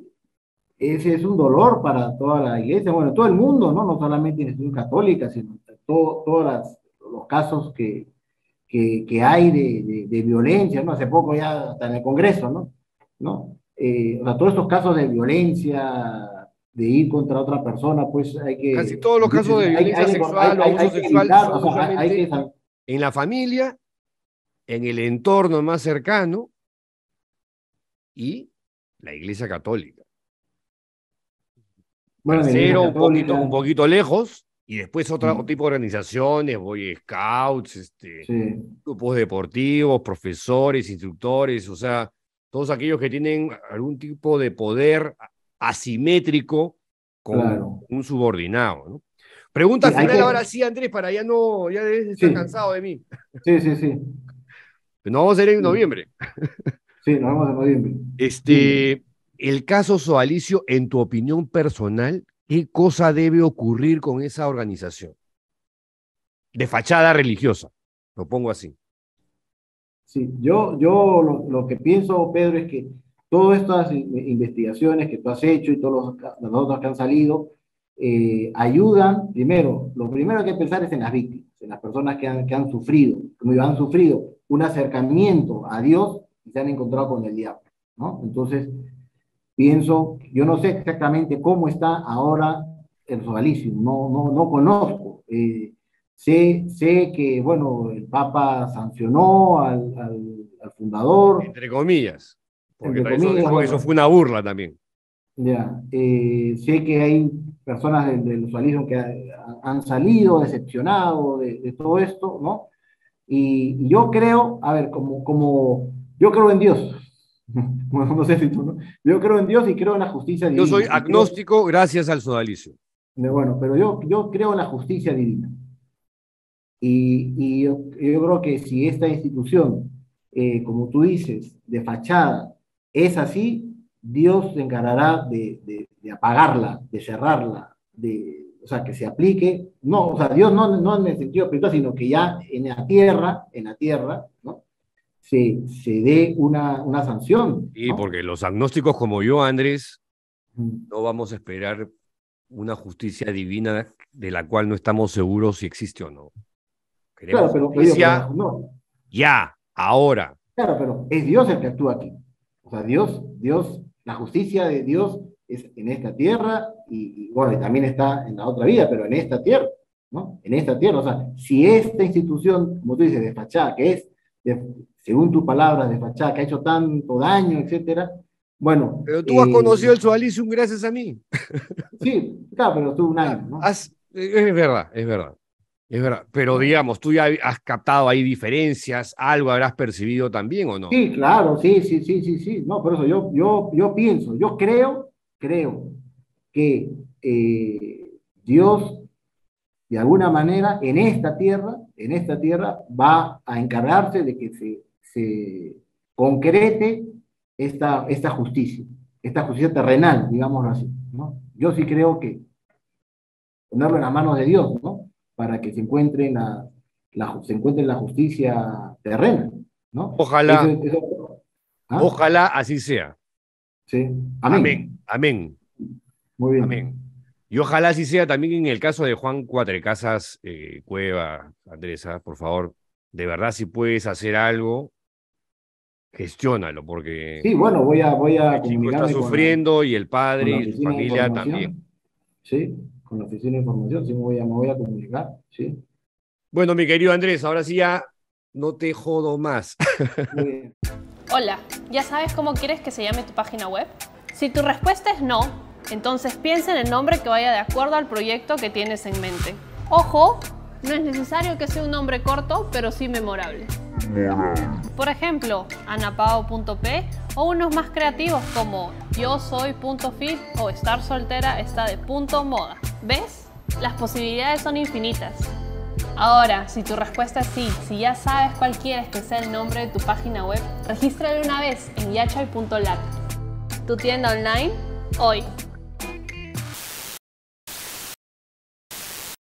Speaker 2: ese es un dolor para toda la iglesia, bueno, todo el mundo, ¿no? No solamente la institución católica, sino todos los casos que hay de violencia, ¿no? Hace poco ya hasta en el Congreso, ¿no? ¿No? O sea, todos estos casos de violencia, de ir contra otra persona, pues hay que...
Speaker 3: Casi todos los casos de violencia sexual o abuso sexual
Speaker 2: evitar,
Speaker 3: son
Speaker 2: o sea,
Speaker 3: usualmente en la familia, en el entorno más cercano y la Iglesia Católica.
Speaker 2: bueno, la
Speaker 3: Tercero,
Speaker 2: Iglesia Católica,
Speaker 3: un poquito lejos, y después otro
Speaker 2: mm,
Speaker 3: tipo de organizaciones, Boy Scouts,
Speaker 2: sí,
Speaker 3: grupos deportivos, profesores, instructores, o sea, todos aquellos que tienen algún tipo de poder asimétrico con
Speaker 2: claro.
Speaker 3: un subordinado, ¿no? Pregunta
Speaker 2: Sí, hay
Speaker 3: final
Speaker 2: que,
Speaker 3: ahora sí, Andrés, para ya no, ya debes estar
Speaker 2: sí,
Speaker 3: cansado de mí.
Speaker 2: sí, sí, sí,
Speaker 3: No vamos a ir en
Speaker 2: sí,
Speaker 3: noviembre.
Speaker 2: sí, nos vemos en noviembre. Dime.
Speaker 3: Este, el caso Sodalicio, en tu opinión personal, ¿qué cosa debe ocurrir con esa organización? De fachada religiosa, lo pongo así.
Speaker 2: Sí, lo que pienso, Pedro, es que todas estas investigaciones que tú has hecho y todos los otros que han salido ayudan, primero, lo primero que hay que pensar es en las víctimas, en las personas que han sufrido, como han sufrido un acercamiento a Dios y se han encontrado con el diablo, ¿no? Entonces, pienso, yo no sé exactamente cómo está ahora el sodalicio, no conozco. Sé que, bueno, el Papa sancionó al fundador,
Speaker 3: Entre comillas, porque
Speaker 2: entre comillas,
Speaker 3: eso
Speaker 2: bueno,
Speaker 3: fue una burla también.
Speaker 2: ya. Sé que hay personas del sodalismo que han salido decepcionados de todo esto, ¿no? Y yo creo, a ver, yo creo en Dios. Bueno, no sé si tú, ¿no? Yo creo en Dios y creo en la justicia
Speaker 3: Yo soy
Speaker 2: divina.
Speaker 3: agnóstico gracias al sodalicio.
Speaker 2: Bueno, pero yo creo en la justicia divina. Yo creo que si esta institución, como tú dices, de fachada, es así, Dios se encargará de apagarla, de cerrarla, o sea, que se aplique, no, o sea, Dios no en el sentido espiritual, sino que ya en la tierra, ¿no? Se dé una sanción,
Speaker 3: Y
Speaker 2: ¿no?
Speaker 3: porque los agnósticos como yo, Andrés,
Speaker 2: Mm.
Speaker 3: no vamos a esperar una justicia divina de la cual no estamos seguros si existe o no. Queremos
Speaker 2: Claro,
Speaker 3: justicia
Speaker 2: no,
Speaker 3: ya, ahora.
Speaker 2: claro, pero es Dios el que actúa aquí. O sea, la justicia de Dios es en esta tierra bueno, y también está en la otra vida, pero en esta tierra, ¿no? En esta tierra. O sea, si esta institución, como tú dices, de fachada, que es, según tus palabras, de fachada, que ha hecho tanto daño, etcétera, bueno,
Speaker 3: Pero tú has conocido el Sodalicium gracias a mí.
Speaker 2: sí, claro, pero estuvo un año, ¿no?
Speaker 3: Es verdad, es verdad. Es verdad, pero
Speaker 2: ¿No?
Speaker 3: digamos, tú ya has captado ahí diferencias, algo habrás percibido también o no.
Speaker 2: Sí, claro, sí, sí, sí, sí, sí. No, por eso yo pienso, creo que Dios, de alguna manera, en esta tierra, va a encargarse de que se concrete esta esta justicia terrenal, digámoslo así, ¿no? Yo sí creo que ponerlo en las manos de Dios, ¿no? Para que se encuentre la justicia terrena, ¿no?
Speaker 3: Ojalá,
Speaker 2: ¿Ah?
Speaker 3: ojalá así sea.
Speaker 2: Sí,
Speaker 3: Amén,
Speaker 2: amén.
Speaker 3: amén,
Speaker 2: Muy
Speaker 3: amén.
Speaker 2: bien.
Speaker 3: Y ojalá así sea también en el caso de Juan Cuatrecasas Cueva, Andresa, por favor, de verdad si puedes hacer algo, gestiónalo, porque
Speaker 2: Sí, bueno, voy a
Speaker 3: el chico está
Speaker 2: comunicarme
Speaker 3: sufriendo y el
Speaker 2: con
Speaker 3: padre
Speaker 2: la
Speaker 3: y su
Speaker 2: oficina de
Speaker 3: familia también.
Speaker 2: información. Sí, con la oficina de información, sí, me voy a comunicar. Sí,
Speaker 3: Bueno, mi querido Andrés, ahora sí ya no te jodo más.
Speaker 2: muy bien.
Speaker 4: Hola, ¿ya sabes cómo quieres que se llame tu página web? Si tu respuesta es no, entonces piensa en el nombre que vaya de acuerdo al proyecto que tienes en mente. Ojo, no es necesario que sea un nombre corto, pero sí memorable. Por ejemplo, anapao.p o unos más creativos como yo soy.fit o estar soltera está de .moda. ¿Ves? Las posibilidades son infinitas. Ahora, si tu respuesta es sí, si ya sabes cuál quieres que sea el nombre de tu página web, regístralo una vez en yachay.lat. Tu tienda online, hoy.